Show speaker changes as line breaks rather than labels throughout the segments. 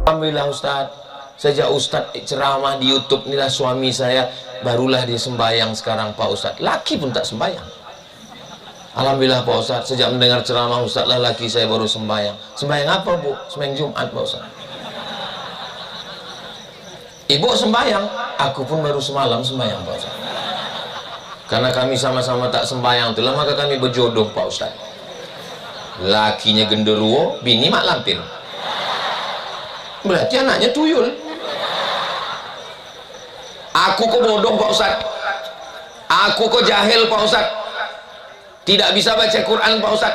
Alhamdulillah Ustaz, sejak Ustaz ceramah di YouTube inilah suami saya barulah dia sembahyang sekarang Pak Ustaz. Laki pun tak sembahyang. Alhamdulillah Pak Ustaz, sejak mendengar ceramah Ustaz lah laki saya baru sembahyang. Sembahyang apa Bu? Sembahyang Jumat Pak Ustaz. Ibu sembahyang, aku pun baru semalam sembahyang Pak Ustaz. Karena kami sama-sama tak sembahyang itulah maka kami berjodoh Pak Ustaz. Lakinya genderuwo, bini mak lampir. Berarti anaknya tuyul. Aku kok bodoh Pak Ustaz, aku kok jahil Pak Ustaz, tidak bisa baca Quran Pak Ustaz,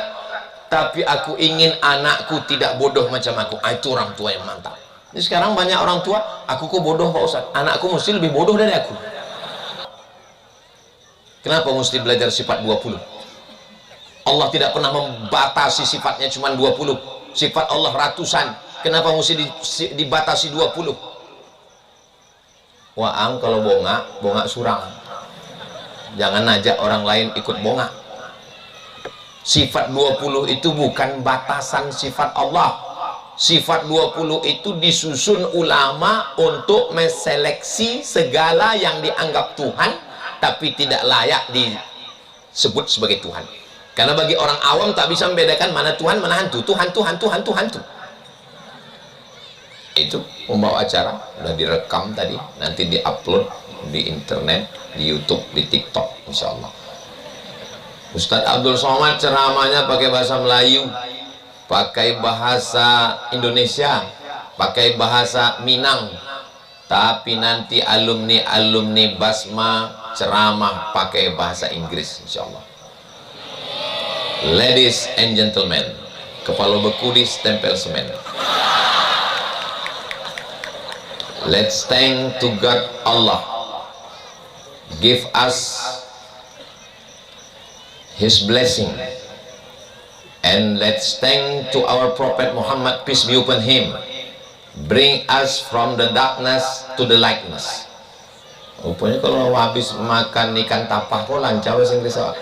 tapi aku ingin anakku tidak bodoh macam aku. Itu orang tua yang mantap. Jadi sekarang banyak orang tua, aku kok bodoh Pak Ustaz, anakku mesti lebih bodoh dari aku. Kenapa mesti belajar sifat 20? Allah tidak pernah membatasi sifatnya cuma 20. Sifat Allah ratusan. Kenapa mesti dibatasi 20? Waang kalau bongak surang. Jangan ajak orang lain ikut bongak. Sifat 20 itu bukan batasan sifat Allah. Sifat 20 itu disusun ulama untuk menseleksi segala yang dianggap Tuhan tapi tidak layak disebut sebagai Tuhan. Karena bagi orang awam tak bisa membedakan mana Tuhan, mana hantu. Tuhan. Itu membawa acara udah direkam tadi, nanti diupload di internet, di YouTube, di TikTok, insya Allah. Ustadz Abdul Somad ceramahnya pakai bahasa Melayu, pakai bahasa Indonesia, pakai bahasa Minang, tapi nanti alumni Basma ceramah pakai bahasa Inggris, insya Allah. Ladies and gentlemen, kepala beku di stempel semen. Let's thank to God Allah, give us His blessing, and let's thank to our Prophet Muhammad, peace be upon him, bring us from the darkness to the lightness. Rupanya kalau habis makan ikan tapah kok lancar bahasa Inggris awak.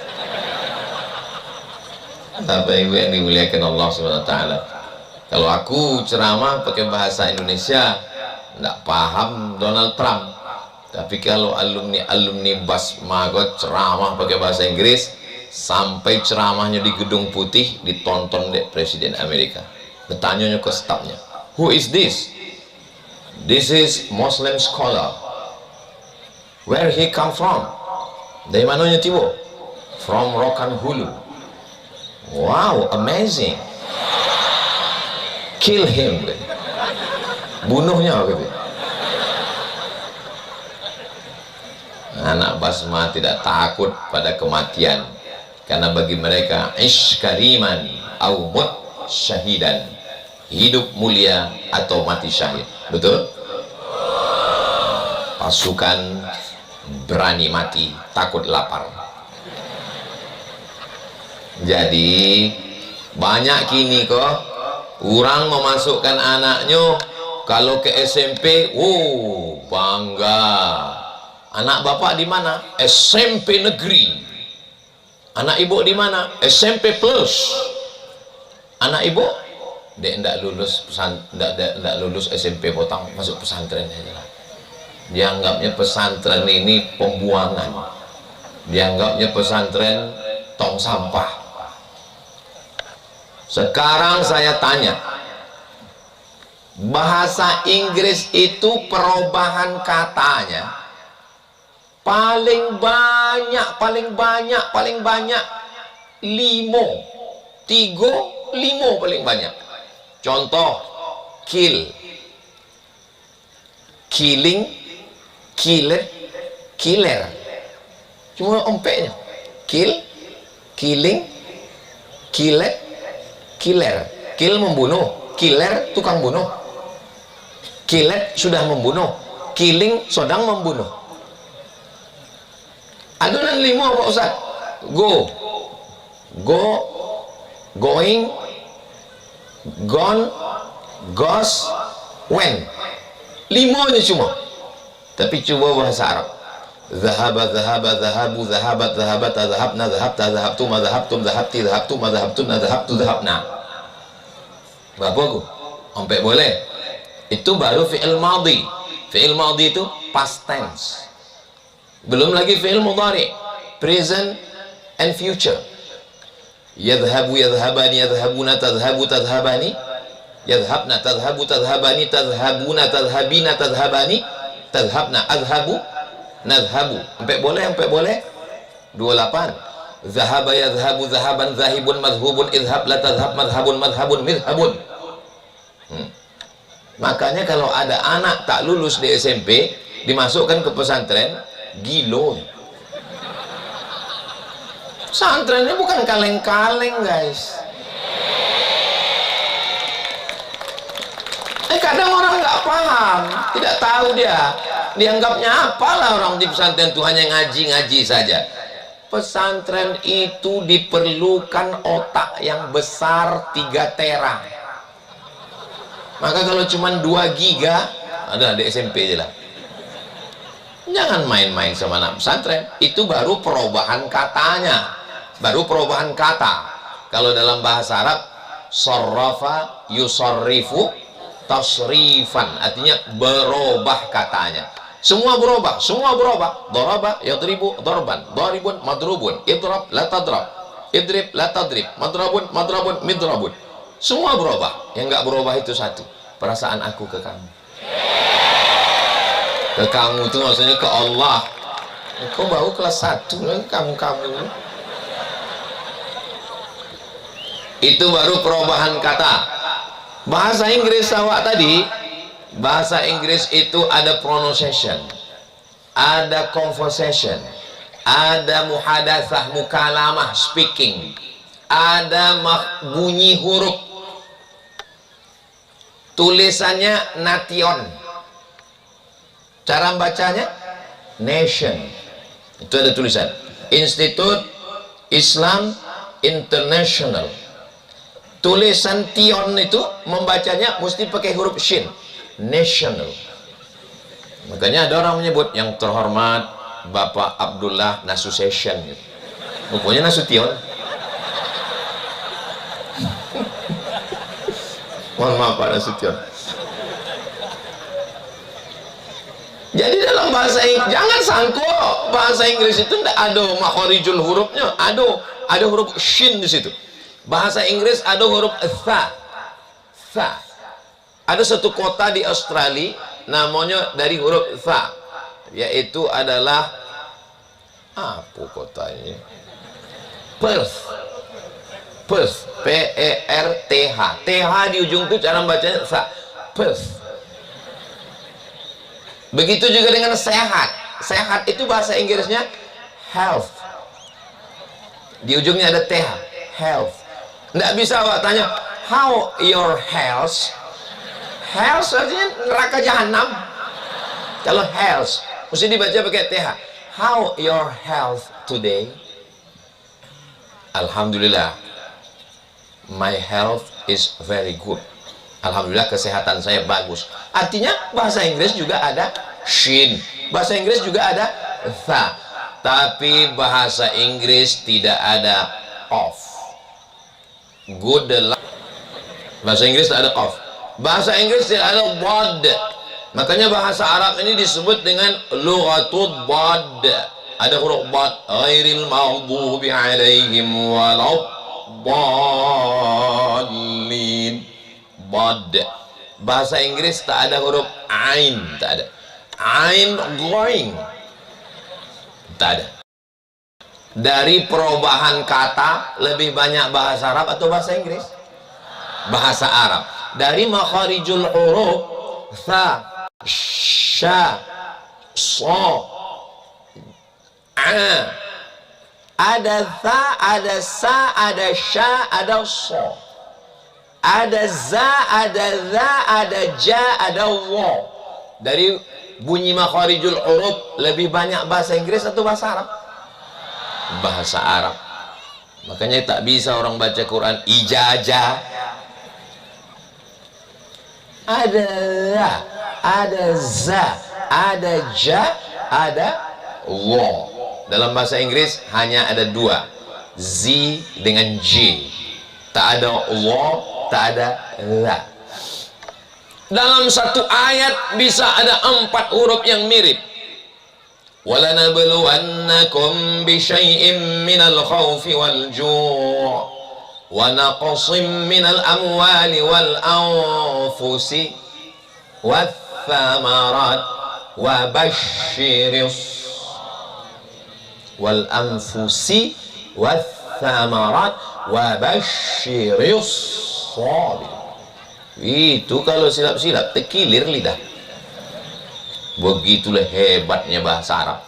Tapi ibu yang dimuliakan Allah SWT, kalau aku ceramah pakai bahasa Indonesia tidak paham Donald Trump, tapi kalau alumni Basma ceramah pakai bahasa Inggris, sampai ceramahnya di Gedung Putih ditonton deh Presiden Amerika. Bertanya ke stafnya, who is this? This is Muslim scholar. Where he come from? Dari mananya tiba? From Rokan Hulu. Wow, amazing. Kill him. Bunuhnya gitu. Anak Basma tidak takut pada kematian, karena bagi mereka ish kariman au mut syahidan, hidup mulia atau mati syahid. Betul? Pasukan berani mati, takut lapar. Jadi banyak kini kok orang memasukkan anaknya kalau ke SMP, bangga. Anak bapak di mana? SMP negeri. Anak ibu di mana? SMP plus. Anak ibu dia tidak lulus SMP potong, masuk pesantren aja. Dianggapnya pesantren ini pembuangan. Dianggapnya pesantren tong sampah. Sekarang saya tanya, bahasa Inggris itu perubahan katanya paling banyak 5, 5 paling banyak. Contoh, kill, killing, killer, cuma ompeknya. Kill, killing, killer, kill membunuh, killer tukang bunuh, killer sudah membunuh, killing sedang membunuh. Adonan 5 Pak Ustaz. Go, going, gone, goes, when. 5 nya cuma. Tapi coba bahasa Arab. Zahaba, zahabu, zahabat, zahabna, zahabta, zahabtuma, zahabtum, zahabti, zahabtuma, zahabtuna, zahabtu, zahabna. Berapa aku? Sampai boleh? Itu baru fi'il madhi. Fi'il madhi itu past tense. Belum lagi fi'il mudhari, present and future. Yadhhabu yadhhabani yadhhabuna tadhhabu tadhhabani yadhhabna tadhhabu tadhhabani tadhhabuna tadhhabina tadhhabani tadhhabna adhhabu nadhhabu. Sampai boleh 28. Dhahaba yadhhabu dhahaban dhahibun madhhubun idhhab la tadhhab madhhabun madhhabun midhhabun. Makanya kalau ada anak tak lulus di SMP dimasukkan ke pesantren, gilo. Pesantren ini bukan kaleng-kaleng, guys. Kadang orang nggak paham, tidak tahu dia. Dianggapnya apalah orang di pesantren itu hanya ngaji-ngaji saja. Pesantren itu diperlukan otak yang besar 3 tera. Maka kalau cuma 2 giga, ada di SMP aja lah. Jangan main-main sama anak pesantren. Itu baru perubahan katanya, baru perubahan kata. Kalau dalam bahasa Arab, sarrafa yusarrifu tasrifan, artinya berubah katanya. Semua berubah, semua berubah. Daraba yadribu darban, daribun madrubun, idrab la tadrab, idrib la tadrib, madrabun madrabun midrabun. Semua berubah. Yang nggak berubah itu satu, perasaan aku ke kamu. Ke kamu itu maksudnya ke Allah. Kau baru kelas 1 kamu. Itu baru perubahan kata. Bahasa Inggris awak tadi, bahasa Inggris itu ada pronunciation, ada conversation, ada muhadatsah, mukalamah, speaking, ada bunyi huruf, tulisannya nation, cara bacanya nation. Itu ada tulisan Institut Islam International. Tulisan tion itu membacanya mesti pakai huruf shin, national. Makanya ada orang menyebut yang terhormat Bapak Abdullah Nasution gitu. Pokoknya Nasution. Mohon maaf Pak Nasution. Jadi dalam bahasa Inggris, jangan sangkut bahasa Inggris itu tidak ada makharijul hurufnya, ada huruf shin di situ. Bahasa Inggris ada huruf tha. Ada satu kota di Australia namanya dari huruf tha, yaitu adalah apa kotanya? Perth, P-E-R-T-H. TH di ujung itu cara bacanya tha, Perth. Begitu juga dengan sehat. Sehat itu bahasa Inggrisnya health. Di ujungnya ada TH, health. Nggak bisa awak tanya how your health. Health artinya neraka jahanam. Kalau health mesti dibaca pakai TH. How your health today? Alhamdulillah, my health is very good. Alhamdulillah kesehatan saya bagus. Artinya bahasa Inggris juga ada shin, bahasa Inggris juga ada tha. Tapi bahasa Inggris tidak ada of. Good luck. Bahasa Inggris tak ada qaf. Bahasa Inggris tidak ada bad. Makanya bahasa Arab ini disebut dengan lughatul bad. Ada huruf bad, ghairil maghdubi alaihim waladdallin. Bad. Bahasa Inggris tak ada huruf ain, tak ada. Ain going. Tak ada. Dari perubahan kata lebih banyak bahasa Arab atau bahasa Inggris? Bahasa Arab. Dari makharijul huruf tha, sha, so, a. Ada tha, ada sa, ada sha, ada so. Ada za, ada dha, ada ja, ada wa. Dari bunyi makharijul huruf lebih banyak bahasa Inggris atau bahasa Arab? Bahasa Arab. Makanya tak bisa orang baca Quran ijazah. Ada la, ada za, ada ja, ada wa. Dalam bahasa Inggris hanya ada 2, z dengan j. Tak ada wa, tak ada la. Dalam satu ayat bisa ada 4 huruf yang mirip. وَلَنَبْلُوَنَّكُمْ بِشَيْءٍ مِّنَ الْخَوْفِ وَالْجُوعِ وَنَقْصٍ مِّنَ الْأَمْوَالِ وَالْأَنفُسِ وَالثَّمَرَاتِ وَبَشِّرِ وَالْأَنفُسِ وَالثَّمَرَاتِ وَبَشِّرِ الصَّابِرِينَ. Itu kalau silap-silap terkilir lidah. Begitulah hebatnya bahasa Arab.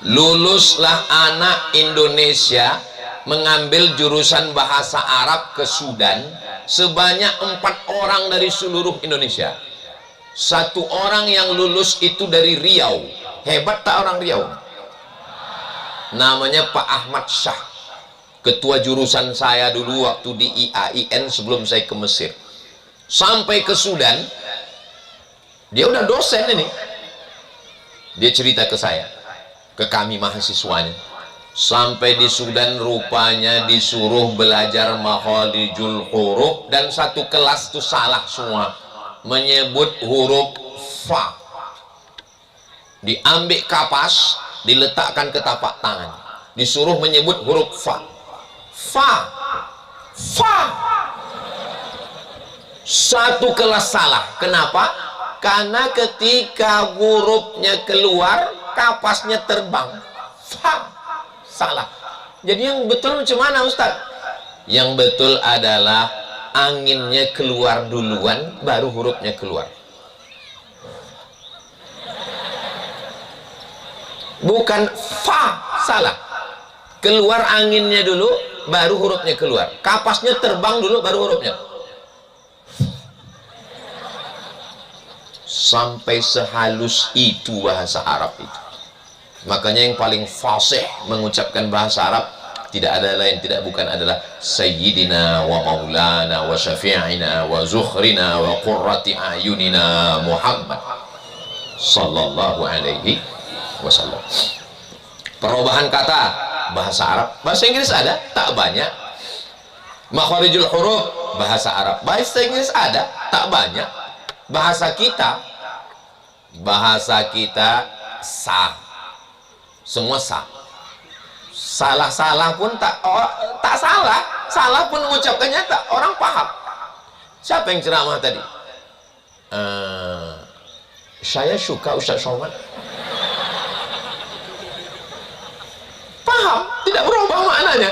Luluslah anak Indonesia mengambil jurusan bahasa Arab ke Sudan sebanyak 4 orang dari seluruh Indonesia. 1 orang yang lulus itu dari Riau. Hebat tak orang Riau? Namanya Pak Ahmad Syah, ketua jurusan saya dulu waktu di IAIN sebelum saya ke Mesir. Sampai ke Sudan, dia udah dosen ini. Dia cerita ke saya, ke kami mahasiswanya. Sampai di Sudan rupanya disuruh belajar makharijul huruf, dan satu kelas itu salah semua, menyebut huruf fa. Diambil kapas, diletakkan ke tapak tangan, disuruh menyebut huruf fa. Fa, fa. Satu kelas salah. Kenapa? Karena ketika hurufnya keluar, kapasnya terbang. Fa, salah. Jadi yang betul macam mana, Ustaz? Yang betul adalah anginnya keluar duluan, baru hurufnya keluar. Bukan fa, salah. Keluar anginnya dulu, baru hurufnya keluar. Kapasnya terbang dulu, baru hurufnya. Sampai sehalus itu bahasa Arab itu. Makanya yang paling fasih mengucapkan bahasa Arab tidak ada lain, tidak bukan adalah Sayyidina wa Maulana wa Syafi'ina wa Zukhrina wa Qurrati Ayunina Muhammad sallallahu alaihi wasallam. Perubahan kata bahasa Arab. Bahasa Inggris ada, tak banyak. Makharijul huruf bahasa Arab. Bahasa Inggris ada, tak banyak. Bahasa kita sah, semua sah. Salah-salah pun tak salah, salah pun mengucapkannya tak orang paham. Siapa yang ceramah tadi? Saya suka Ustaz Somad. Paham, tidak berubah maknanya.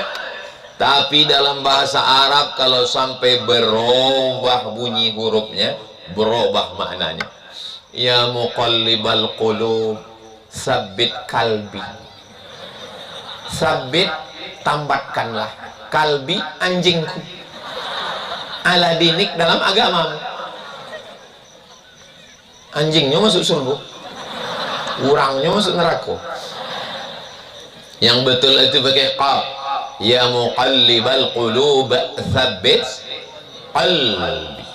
Tapi dalam bahasa Arab kalau sampai berubah bunyi hurufnya, berubah maknanya. Ya muqallibal qulub, sabit kalbi. Sabit, tambatkanlah. Kalbi, anjingku. Ala dinik, dalam agamamu. Anjingnya masuk surga, urangnya masuk neraka. Yang betul itu pakai qaf. Ya muqallibal qulub, sabit qalbi.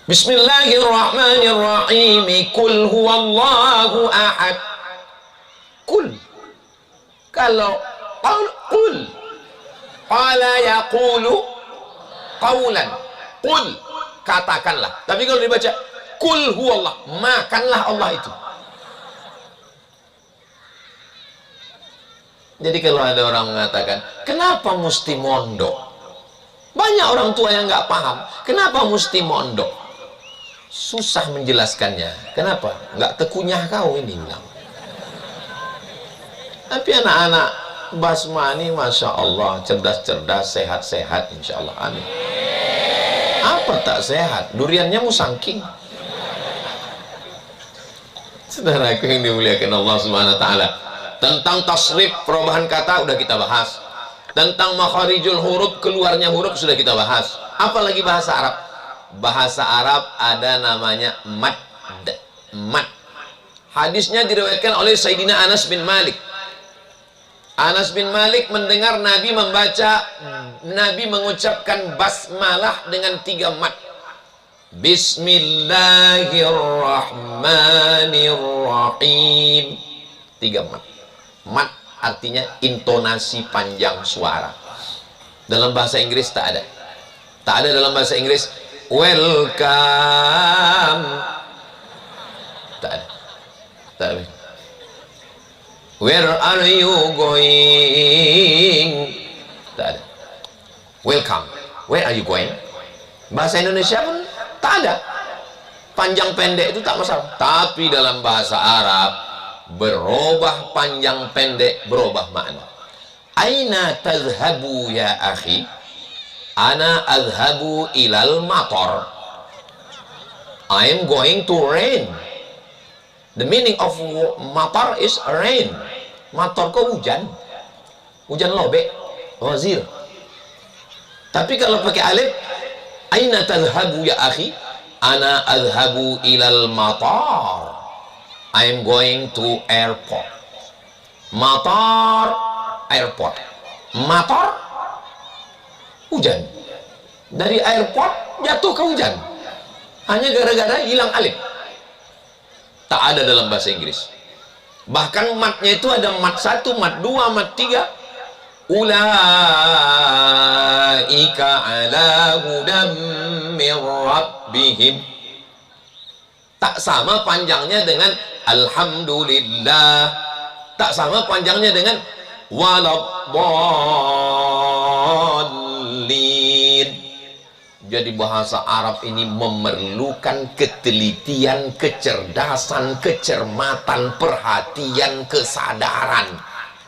Bismillahirrahmanirrahim. Qul huwallahu ahad. Qul. Kalau qul, qala yaqulu qawlan. Qul, katakanlah. Tapi kalau dibaca qul huwallah, makanlah Allah itu. Jadi kalau ada orang mengatakan, kenapa mesti mondok? Banyak orang tua yang nggak paham, kenapa mesti mondok? Susah menjelaskannya. Kenapa? Nggak tekunyah kau ini bilang. Tapi anak-anak Basmani, Masya Allah, cerdas-cerdas, sehat-sehat, Insya Allah. Amin. Apa tak sehat? Duriannya musangking. Saudaraku yang dimuliakan Allah Subhanahu Wa Taala. Tentang tasrif, perubahan kata, udah kita bahas. Tentang makharijul huruf, keluarnya huruf, sudah kita bahas. Apalagi bahasa Arab. Bahasa Arab ada namanya mad. Mad. Hadisnya diriwayatkan oleh Sayyidina Anas bin Malik. Anas bin Malik mendengar Nabi membaca, Nabi mengucapkan basmalah dengan 3 mad. Bismillahirrahmanirrahim. 3 mad. Mad artinya intonasi panjang suara. Dalam bahasa Inggris tak ada. Tak ada dalam bahasa Inggris welcome. Tak ada. Tak ada. Where are you going? Tak ada. Welcome. Where are you going? Bahasa Indonesia pun tak ada. Panjang pendek itu tak masalah. Tapi dalam bahasa Arab berubah panjang pendek, berubah makna. Aina tadhhabu ya akhi? Ana adhhabu ilal matar. I am going to rain. The meaning of matar is rain. Matar kok hujan. Hujan lobek, wazir. Tapi kalau pakai alif, aina tadhhabu ya akhi? Ana adhhabu ilal matar. I am going to airport. Matar, airport. Matar, hujan. Dari airport jatuh ke hujan. Hanya gara-gara hilang alif. Tak ada dalam bahasa Inggris. Bahkan matnya itu ada mat 1, mat 2, mat 3. Ulaika ala hudam min rabbihim. Tak sama panjangnya dengan alhamdulillah. Tak sama panjangnya dengan waladdallin. Jadi bahasa Arab ini memerlukan ketelitian, kecerdasan, kecermatan, perhatian, kesadaran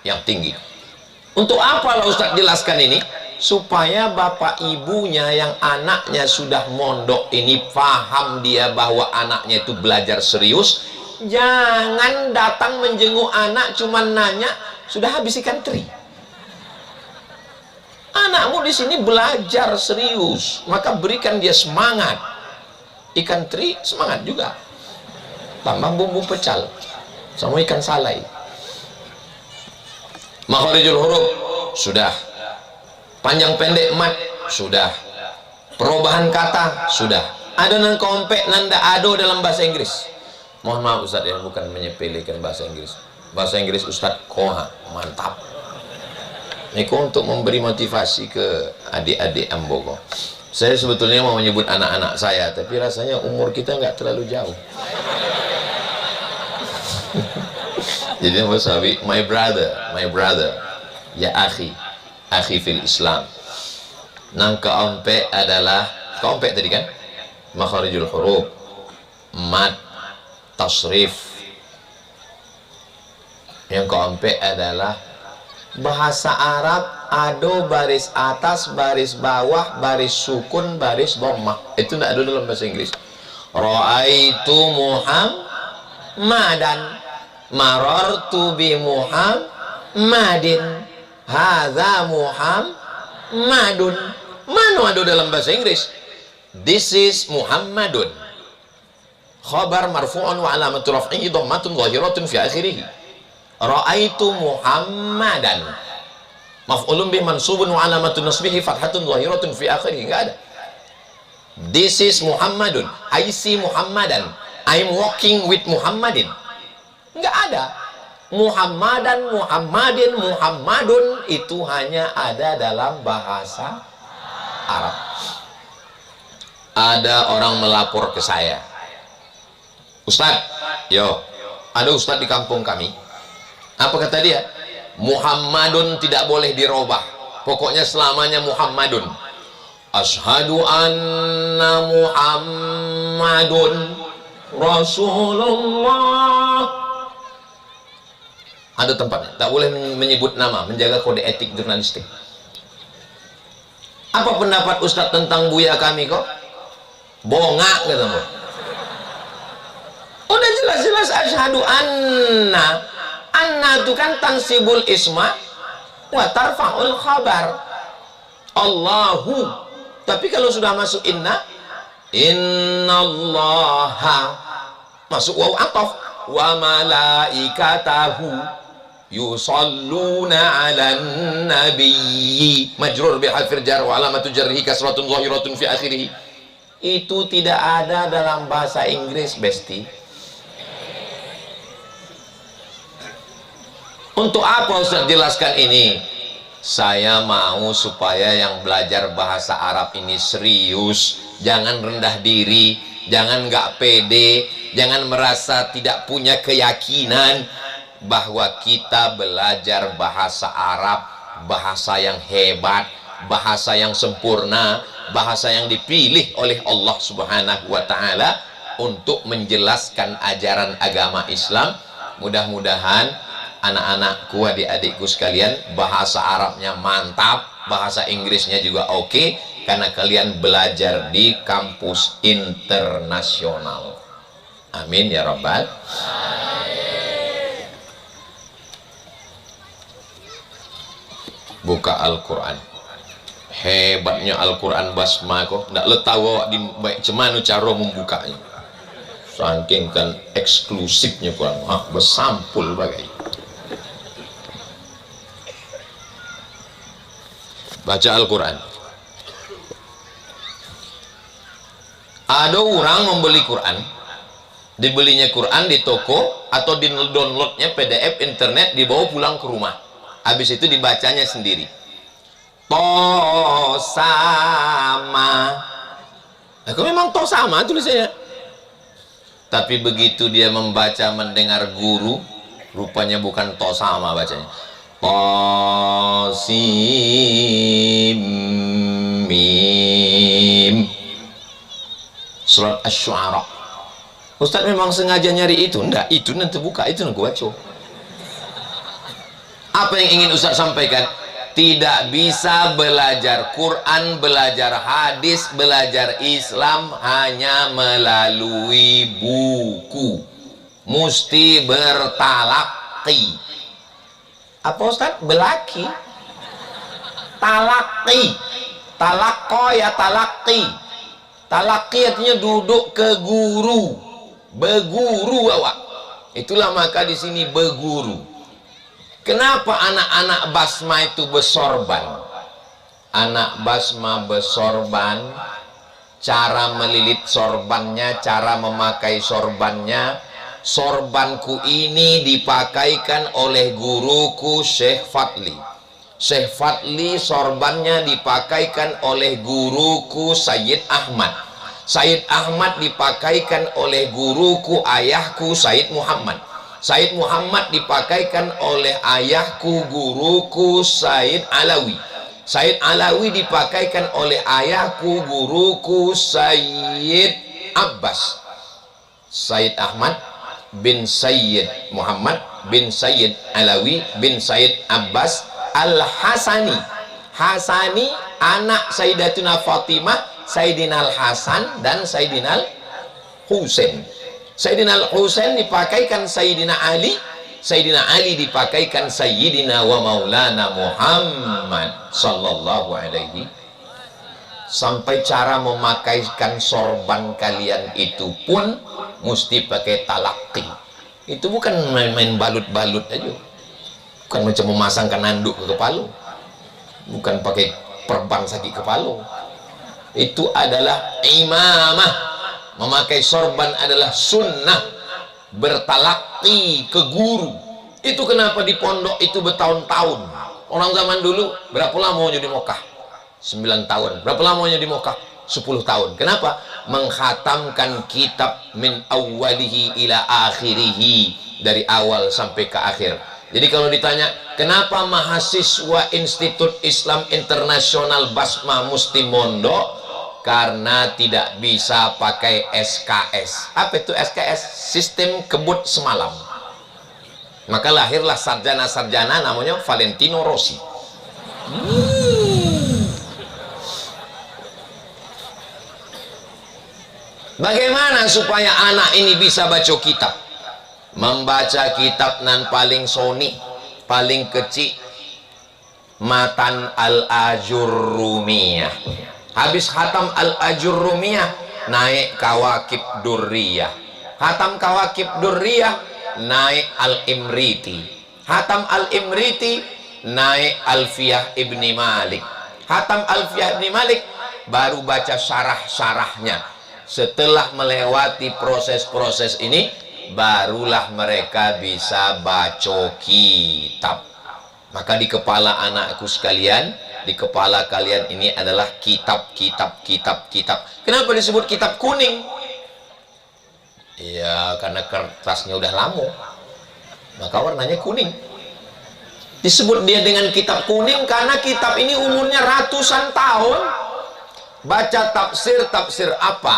yang tinggi. Untuk apa Ustaz jelaskan ini? Supaya bapak ibunya yang anaknya sudah mondok ini paham dia bahwa anaknya itu belajar serius. Jangan datang menjenguk anak cuman nanya, sudah habis ikan teri? Anakmu di sini belajar serius, maka berikan dia semangat. Ikan teri semangat juga. Tambah bumbu pecal sama ikan salai. Makharijul huruf sudah. Panjang pendek mat sudah. Perubahan kata sudah. Adonan kompek nanda ado dalam bahasa Inggris. Mohon maaf Ustaz ya, bukan menyepelekan bahasa Inggris. Bahasa Inggris Ustaz koha, mantap. Ini untuk memberi motivasi ke adik-adik Ambogo. Saya sebetulnya mau menyebut anak-anak saya, tapi rasanya umur kita nggak terlalu jauh. Jadi my brother, ya akhi fil Islam. Nang keompek adalah, keompek tadi kan? Makharijul huruf, mad, tasrif. Yang keompek adalah bahasa Arab ado baris atas, baris bawah, baris sukun, baris dhammah. Itu tidak ada dalam bahasa Inggris. Ra'aitu Muhammadan, marartu bi Muhammadin, hadza Muhammadun. Mana ada dalam bahasa Inggris? This is Muhammadun. Khabar marfu'un wa alamatu raf'ihi dhammatun dhahiratun fi akhirih. Ra'aitu Muhammadan. Maf'ulun bih mansubun wa alamatun nasbihi fathatun dhahiratun fi akhirih. Enggak ada. This is Muhammadun. I see Muhammadan. I'm walking with Muhammadin. Enggak ada. Muhammadan, Muhammadin, Muhammadun itu hanya ada dalam bahasa Arab. Ada orang melapor ke saya. Ustadz, ada Ustadz di kampung kami. Apa kata dia? Muhammadun tidak boleh dirubah. Pokoknya selamanya Muhammadun. Asyhadu anna Muhammadun Rasulullah. Ada tempatnya. Tak boleh menyebut nama, menjaga kode etik jurnalistik. Apa pendapat Ustadz tentang buya kami kok? Bongak katamu. Udah jelas-jelas asyhadu anna. Anna itu kan tansibul isma wa tarfa'ul khabar. Allahu. Tapi kalau sudah masuk innallaha masuk waw ataf wa malaikatahu yusalluna 'alan nabiyyi majrur bi harfil jar wa alamatu jarrihi kasratun dhahiratun fi akhirih. Itu tidak ada dalam bahasa Inggris, Besti. Untuk apa Ustaz jelaskan ini? Saya mau supaya yang belajar bahasa Arab ini serius, jangan rendah diri, jangan nggak pede, jangan merasa tidak punya keyakinan bahwa kita belajar bahasa Arab, bahasa yang hebat, bahasa yang sempurna, bahasa yang dipilih oleh Allah Subhanahu wa Ta'ala untuk menjelaskan ajaran agama Islam. Mudah-mudahan anak-anakku, adik-adikku sekalian, bahasa Arabnya mantap, bahasa Inggrisnya juga oke, karena kalian belajar di kampus internasional. Amin ya Rabbal. Buka Al-Quran. Hebatnya Al-Quran basma kok ndak le tahu di baik cemanu cara membukanya. Saking kan eksklusifnya Quran, bersampul bagai. Baca Al-Quran. Ada orang membeli Quran, dibelinya Quran di toko atau di downloadnya PDF internet, dibawa pulang ke rumah. Habis itu dibacanya sendiri. To sama. Aku memang to sama tulisannya. Tapi begitu dia membaca mendengar guru, rupanya bukan to sama bacanya. Qasim mim. Surat Asy-Syu'ara. Ustaz memang sengaja nyari itu? Enggak, itu nanti buka, itu nanti baca. Apa yang ingin Ustaz sampaikan? Tidak bisa belajar Quran, belajar hadis, belajar Islam hanya melalui buku. Mesti bertalaki. Apa Ustaz? Belaki. Talaki. Talako ya talaki. Talaki artinya duduk ke guru. Beguru awak. Itulah maka di sini beguru. Kenapa anak-anak basma itu bersorban? Anak basma bersorban, cara melilit sorbannya, cara memakai sorbannya. Sorbanku ini dipakaikan oleh guruku Syekh Fadli. Syekh Fadli sorbannya dipakaikan oleh guruku Sayyid Ahmad. Sayyid Ahmad dipakaikan oleh guruku ayahku Sayyid Muhammad. Sayyid Muhammad dipakaikan oleh ayahku guruku Sayyid Alawi. Sayyid Alawi dipakaikan oleh ayahku guruku Sayyid Abbas. Sayyid Ahmad bin Sayyid Muhammad bin Sayyid Alawi bin Sayyid Abbas Al-Hasani. Hasani anak Sayyidatuna Fatimah, Sayyidina Al-Hasan dan Sayyidina Al-Husain. Sayyidina Al-Husain dipakaikan Sayyidina Ali, Sayyidina Ali dipakaikan Sayyidina wa Maulana Muhammad sallallahu alaihi. Sampai cara memakaikan sorban kalian itu pun mesti pakai talaki. Itu bukan main-main balut-balut aja, bukan macam memasangkan anduk ke kepala, bukan pakai perban sakit kepala. Itu adalah imamah. Memakai sorban adalah sunnah. Bertalaki ke guru. Itu kenapa di pondok itu bertahun-tahun. Orang zaman dulu berapa lama jadi Mekah? 9 tahun. Berapa lama di Mekah? 10 tahun. Kenapa? Menghatamkan kitab min awwalihi ila akhirihi, dari awal sampai ke akhir. Jadi kalau ditanya kenapa mahasiswa Institut Islam Internasional Basma Musti Mondok, karena tidak bisa pakai SKS. Apa itu SKS? Sistem kebut semalam. Maka lahirlah sarjana-sarjana namanya Valentino Rossi. Bagaimana supaya anak ini bisa baca kitab? Membaca kitab nan paling soni, paling kecil, Matan Al-Ajurrumiyah. Habis khatam Al-Ajurrumiyah, naik Kawakib Durriyah. Khatam Kawakib Durriyah, naik Al-Imriti. Khatam Al-Imriti, naik Alfiyah Ibni Malik. Khatam Alfiyah Ibni Malik, baru baca syarah-syarahnya. Setelah melewati proses-proses ini, barulah mereka bisa baca kitab. Maka di kepala anakku sekalian, di kepala kalian ini adalah kitab. Kenapa disebut kitab kuning? Ya karena kertasnya udah lama, maka warnanya kuning. Disebut dia dengan kitab kuning karena kitab ini umurnya ratusan tahun. Baca tafsir apa?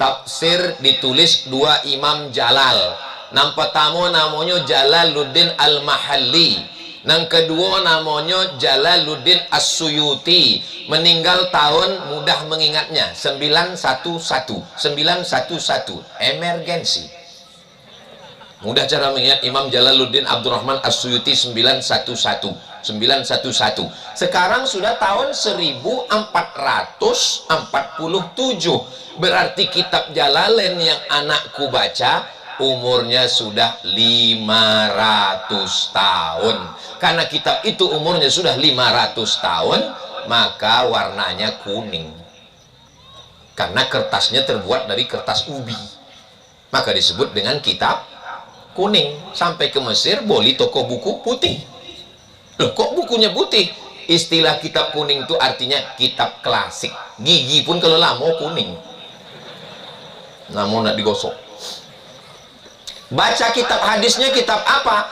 Tafsir ditulis dua Imam Jalal. Yang pertama namanya Jalaluddin Al-Mahalli, yang kedua namanya Jalaluddin As-Suyuti. Meninggal tahun, mudah mengingatnya, 911. Emergensi. Mudah cara mengingat Imam Jalaluddin Abdurrahman As-Suyuti 911. Sekarang sudah tahun 1447. Berarti kitab Jalalain yang anakku baca umurnya sudah 500 tahun. Karena kitab itu umurnya sudah 500 tahun, maka warnanya kuning. Karena kertasnya terbuat dari kertas ubi, maka disebut dengan kitab kuning. Sampai ke Mesir beli toko buku putih. Loh, kok bukunya putih? Istilah kitab kuning itu artinya kitab klasik. Gigi pun kalau lama kuning, namun nak digosok. Baca kitab hadisnya kitab apa?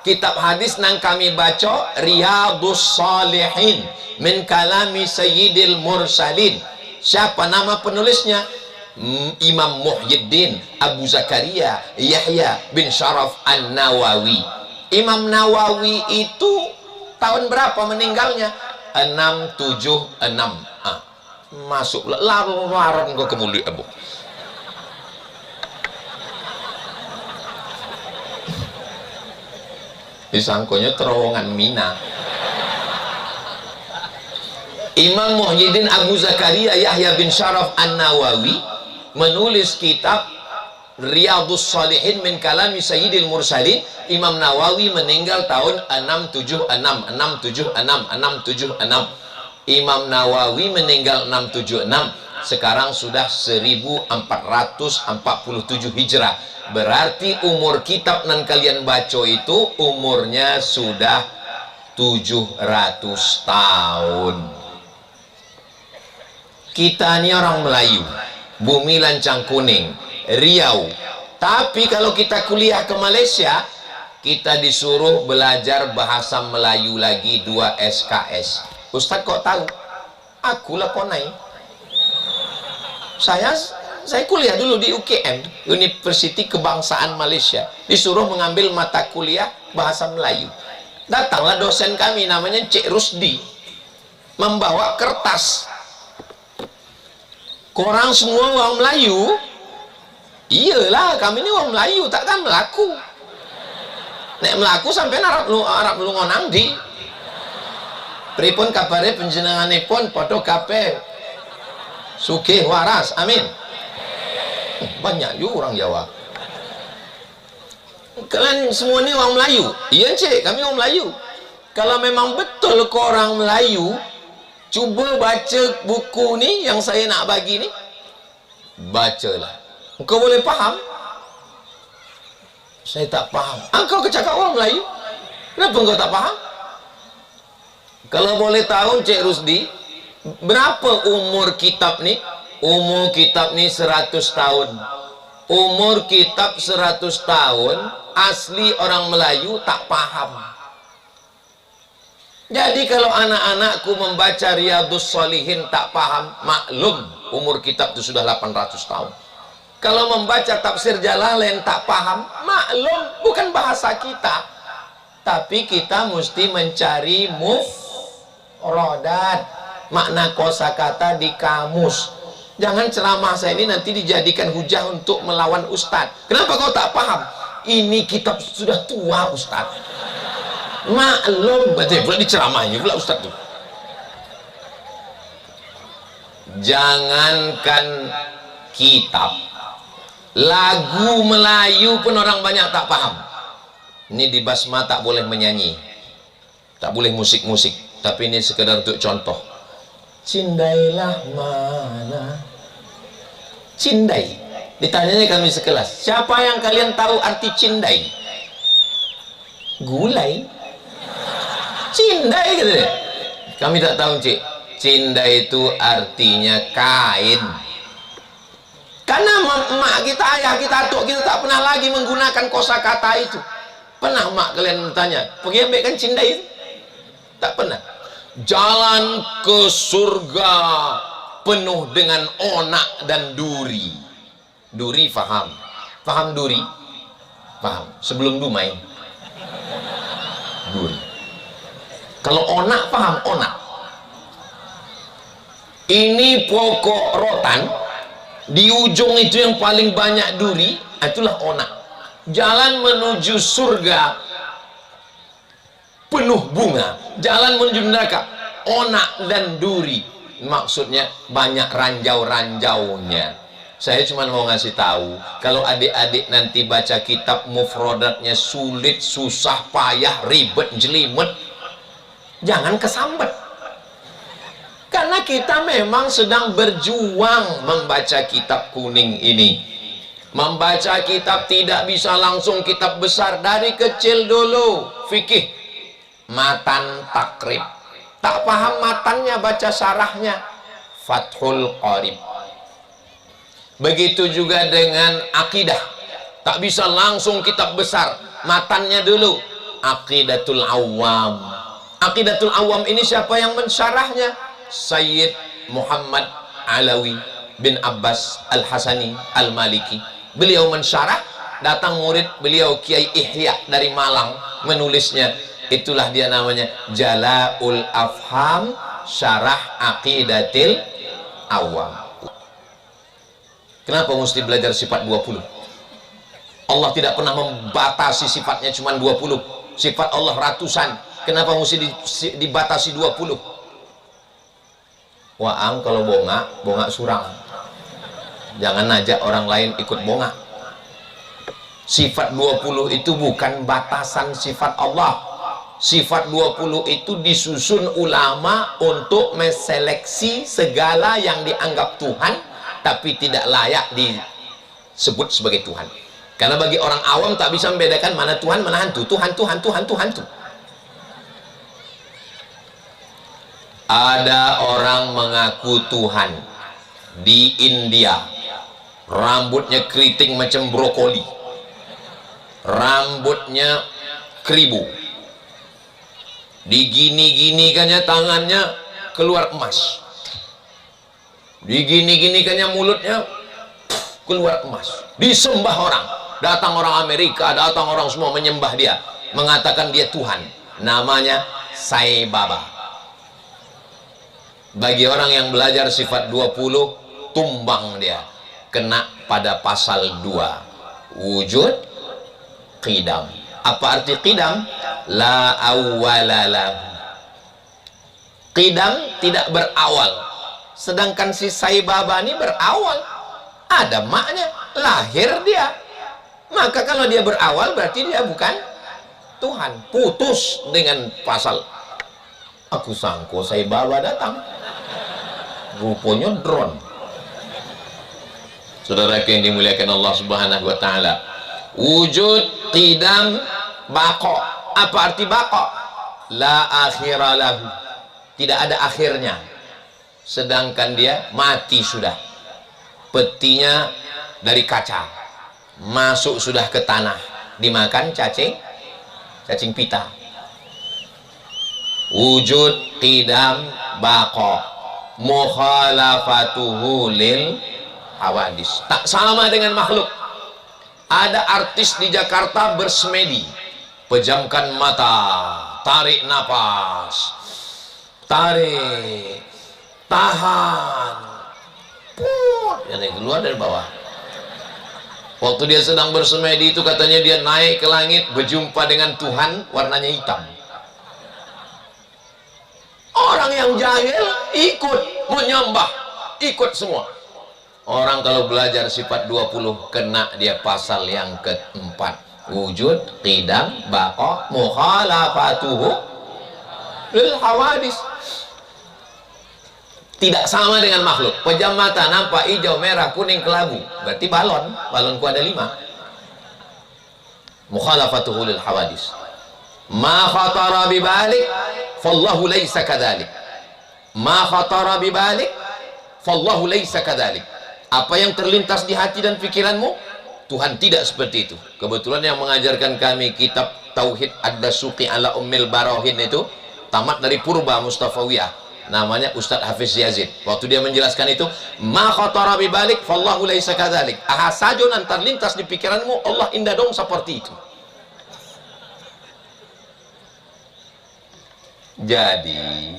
Kitab hadis yang kami baca Riyadhus Shalihin min kalami Sayyidil Mursalin. Siapa nama penulisnya? Imam Muhyiddin Abu Zakaria Yahya bin Sharaf An-Nawawi. Imam Nawawi itu tahun berapa meninggalnya? 676. Masuk larang kau kemuliaan Abu. Disangkonya terowongan Mina. Imam Muhyiddin Abu Zakaria Yahya bin Sharaf An-Nawawi menulis kitab Riyadhus Shalihin min kalami Sayyidil Mursalin. Imam Nawawi meninggal tahun 676. Imam Nawawi meninggal 676. Sekarang sudah 1447 Hijrah. Berarti umur kitab yang kalian baca itu umurnya sudah 700 tahun. Kita ini orang Melayu, bumi lancang kuning, Riau. Tapi kalau kita kuliah ke Malaysia, kita disuruh belajar bahasa Melayu lagi 2 SKS. Ustaz kok tahu? Akulah konai. Saya kuliah dulu di UKM, Universiti Kebangsaan Malaysia. Disuruh mengambil mata kuliah bahasa Melayu. Datanglah dosen kami namanya Cik Rusdi, membawa kertas. Korang semua orang Melayu? Iyalah, kami ini orang Melayu, takkan melaku. Nek melaku sampai Arab lu ngonang di. Pripun kabare panjenenganipun padha kabeh sugih waras, amin. Banyak juga orang Jawa. Kalian semua ini orang Melayu? Iya cik, kami orang Melayu. Kalau memang betul kau orang Melayu, cuba baca buku ni yang saya nak bagi ni. Bacalah. Kau boleh faham? Saya tak faham. Kau kecakap orang Melayu? Kenapa kau tak faham? Kalau boleh tahu Cik Rusdi, berapa umur kitab ni? Umur kitab ni 100 tahun. Umur kitab 100 tahun, asli orang Melayu tak paham. Jadi kalau anak-anakku membaca Riyadhus Shalihin tak paham, maklum umur kitab itu sudah 800 tahun. Kalau membaca tafsir Jalalain tak paham, maklum bukan bahasa kita. Tapi kita mesti mencari mufradat, makna kosakata di kamus. Jangan ceramah saya ini nanti dijadikan hujah untuk melawan Ustadz. Kenapa kau tak paham? Ini kitab sudah tua Ustadz. Maklum, betul pula diceramahnya pula Ustadz tuh. Jangankan kitab, lagu Melayu pun orang banyak tak paham. Ini di Basma tak boleh menyanyi, tak boleh musik-musik, tapi ini sekedar untuk contoh. Cindailah mana? Cindai. Ditanyanya kami sekelas, siapa yang kalian tahu arti cindai? Gulai. Cindai gitu deh. Kami tak tahu, Cik. Cindai itu artinya kain. Karena emak kita, ayah kita, atuk kita tak pernah lagi menggunakan kosakata itu. Pernah mak kalian bertanya, pergi ambilkan cindai itu? Tak pernah. Jalan ke surga penuh dengan onak dan duri. Duri faham? Faham duri? Paham. Sebelum dumai. Duri. Kalau onak paham onak. Ini pokok rotan. Di ujung itu yang paling banyak duri, itulah onak. Jalan menuju surga penuh bunga, jalan menuju neraka onak dan duri. Maksudnya banyak ranjau-ranjaunya. Saya cuma mau ngasih tahu, kalau adik-adik nanti baca kitab mufradatnya sulit, susah, payah, ribet, jelimet, jangan kesambet. Karena kita memang sedang berjuang membaca kitab kuning ini. Membaca kitab tidak bisa langsung kitab besar. Dari kecil dulu fikih, matan takrib. Tak paham matannya, baca syarahnya, Fathul Qarib. Begitu juga dengan akidah, tak bisa langsung kitab besar, matannya dulu, Aqidatul Awam. Aqidatul Awam ini siapa yang mensyarahnya? Sayyid Muhammad Alawi bin Abbas Al-Hasani Al-Maliki. Beliau mensyarah, datang murid beliau Kiai Ihya dari Malang menulisnya. Itulah dia namanya Jala'ul Afham Syarah Aqidatil Awam. Kenapa mesti belajar sifat 20? Allah tidak pernah membatasi sifatnya cuma 20. Sifat Allah ratusan. Kenapa mesti dibatasi 20? Waang kalau bongak surang. Jangan ajak orang lain ikut bongak. Sifat 20 itu bukan batasan sifat Allah. Sifat 20 itu disusun ulama untuk meseleksi segala yang dianggap Tuhan tapi tidak layak disebut sebagai Tuhan. Karena bagi orang awam tak bisa membedakan mana Tuhan, mana hantu. Tuhan. Ada orang mengaku Tuhan di India, rambutnya keriting macam brokoli, rambutnya keribu, digini-ginikannya tangannya keluar emas, digini-ginikannya mulutnya keluar emas, disembah orang. Datang orang Amerika, datang orang semua menyembah dia, mengatakan dia Tuhan. Namanya Sai Baba. Bagi orang yang belajar sifat 20, tumbang dia, kena pada pasal 2, wujud qidam. Apa arti qidam? La awwalalah. Qidam tidak berawal, sedangkan si Sai Baba ini berawal. Ada maknya, lahir dia. Maka kalau dia berawal berarti dia bukan Tuhan. Putus dengan pasal. Aku sangko Sai Baba datang, rupanya drone. Saudara yang dimuliakan Allah Subhanahu wa taala, wujud, qidam, baqa. Apa arti baqa? La akhira lahu. Tidak ada akhirnya. Sedangkan dia mati sudah. Petinya dari kaca, masuk sudah ke tanah, dimakan cacing pita. Wujud, qidam, baqa, mukhalafatuhu lil hawadis. Tak sama dengan makhluk. Ada artis di Jakarta bersemedi, pejamkan mata, tarik napas, tarik, tahan, yang keluar dari bawah. Waktu dia sedang bersemedi itu katanya dia naik ke langit, berjumpa dengan Tuhan, warnanya hitam. Orang yang jahil ikut menyembah, ikut semua. Orang kalau belajar sifat 20 kena dia pasal yang keempat, wujud, qidam, baqa, mukhalafatuhu lil hawadis. Tidak sama dengan makhluk. Pejam mata nampak hijau, merah, kuning, kelabu, berarti balonku ada 5. Mukhalafatuhu lil hawadis. ma khatara bibalik fallahu laisa kadzalik. Ma khatara bibalik fallahu laisa kadzalik. Apa yang terlintas di hati dan pikiranmu, Tuhan tidak seperti itu. Kebetulan yang mengajarkan kami kitab Tauhid Ad-Dasuqi ala Ummil Barohin itu tamat dari Purba Mustafawiyah, namanya Ustadz Hafiz Yazid. Waktu dia menjelaskan itu, ma khatara bibalik fallahu laisa kadzalik. Aha saja nan terlintas di pikiranmu, Allah indah dong seperti itu. Jadi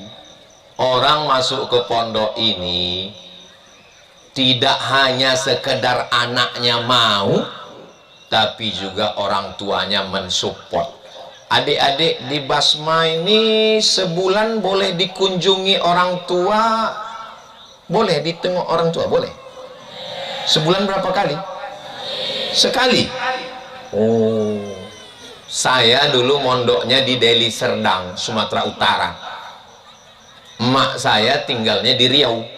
orang masuk ke pondok ini tidak hanya sekedar anaknya mau, tapi juga orang tuanya mensupport. Adik-adik di Basma ini sebulan boleh dikunjungi orang tua, boleh ditengok orang tua, boleh. Sebulan berapa kali? Sekali. Oh, saya dulu mondoknya di Deli Serdang, Sumatera Utara. Emak saya tinggalnya di Riau.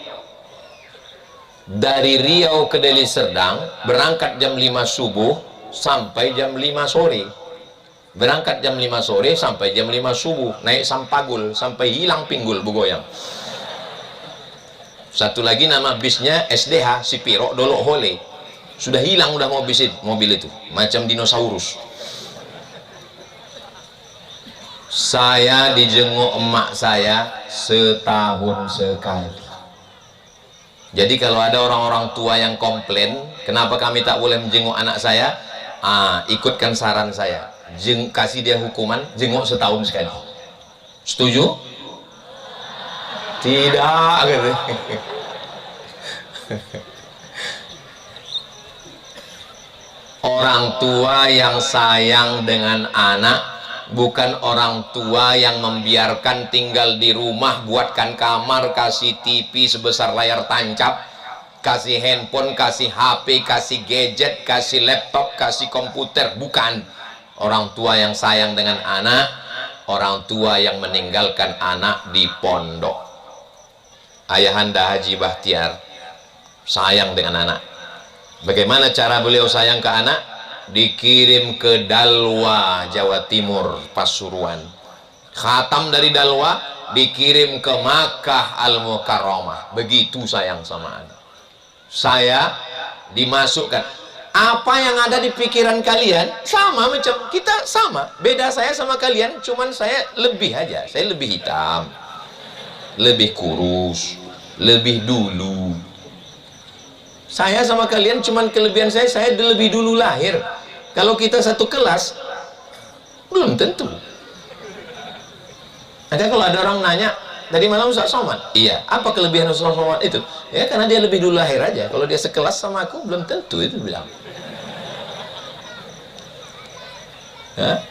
Dari Riau ke Deli Serdang berangkat jam 5 subuh sampai jam 5 sore. Berangkat jam 5 sore sampai jam 5 subuh, naik Sampagul sampai hilang pinggul begoyang. Satu lagi nama bisnya SDH Sipiro Dolok Hole. Sudah hilang udah mobil itu, macam dinosaurus. Saya dijenguk emak saya setahun sekali. Jadi kalau ada orang-orang tua yang komplain, kenapa kami tak boleh menjenguk anak saya? Ikutkan saran saya, kasih dia hukuman, jenguk setahun sekali. Setuju? Tidak gitu. Orang tua yang sayang dengan anak bukan orang tua yang membiarkan tinggal di rumah, buatkan kamar, kasih TV sebesar layar tancap, kasih handphone, kasih HP, kasih gadget, kasih laptop, kasih komputer. Bukan. Orang tua yang sayang dengan anak, orang tua yang meninggalkan anak di pondok. Ayahanda Haji Bahtiar sayang dengan anak. Bagaimana cara beliau sayang ke anak? Dikirim ke Dalwa, Jawa Timur, Pasuruan. Khatam dari Dalwa dikirim ke Makkah Al-Mukarramah. Begitu sayang sama anak. Saya dimasukkan. Apa yang ada di pikiran kalian sama macam kita, sama. Beda saya sama kalian, cuman saya lebih aja. Saya lebih hitam, lebih kurus, lebih dulu. Saya sama kalian cuman kelebihan saya lebih dulu lahir. Kalau kita satu kelas, belum tentu. Ada kalau ada orang nanya, tadi malam Ustaz Somad, iya, apa kelebihan Ustaz Somad itu? Ya karena dia lebih dulu lahir aja. Kalau dia sekelas sama aku, belum tentu itu bilang. Ya?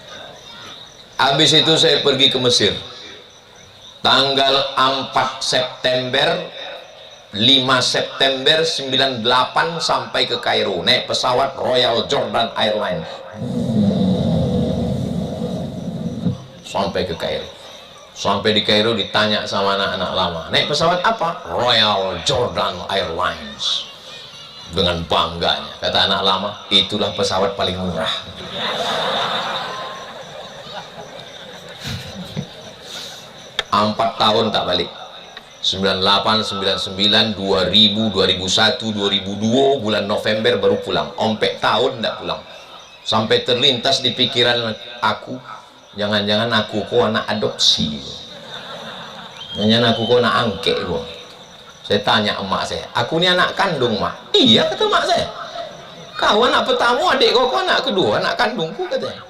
Habis itu saya pergi ke Mesir. Tanggal 4 September 5 September 98 sampai ke Kairo, naik pesawat Royal Jordan Airlines sampai ke Kairo. Sampai di Kairo ditanya sama anak-anak lama, naik pesawat apa? Royal Jordan Airlines. Dengan bangganya kata anak lama, itulah pesawat paling murah. Empat tahun tak balik. 98, 99, 2000, 2001, 2002 bulan November baru pulang. Ompek tahun tidak pulang. Sampai terlintas di pikiran aku, jangan-jangan aku kok anak adopsi, jangan-jangan aku kok anak angke gua. Saya tanya emak saya, aku ini anak kandung mak? Iya kata emak saya. Kau anak pertama, adik kau anak kedua, anak kandungku katanya.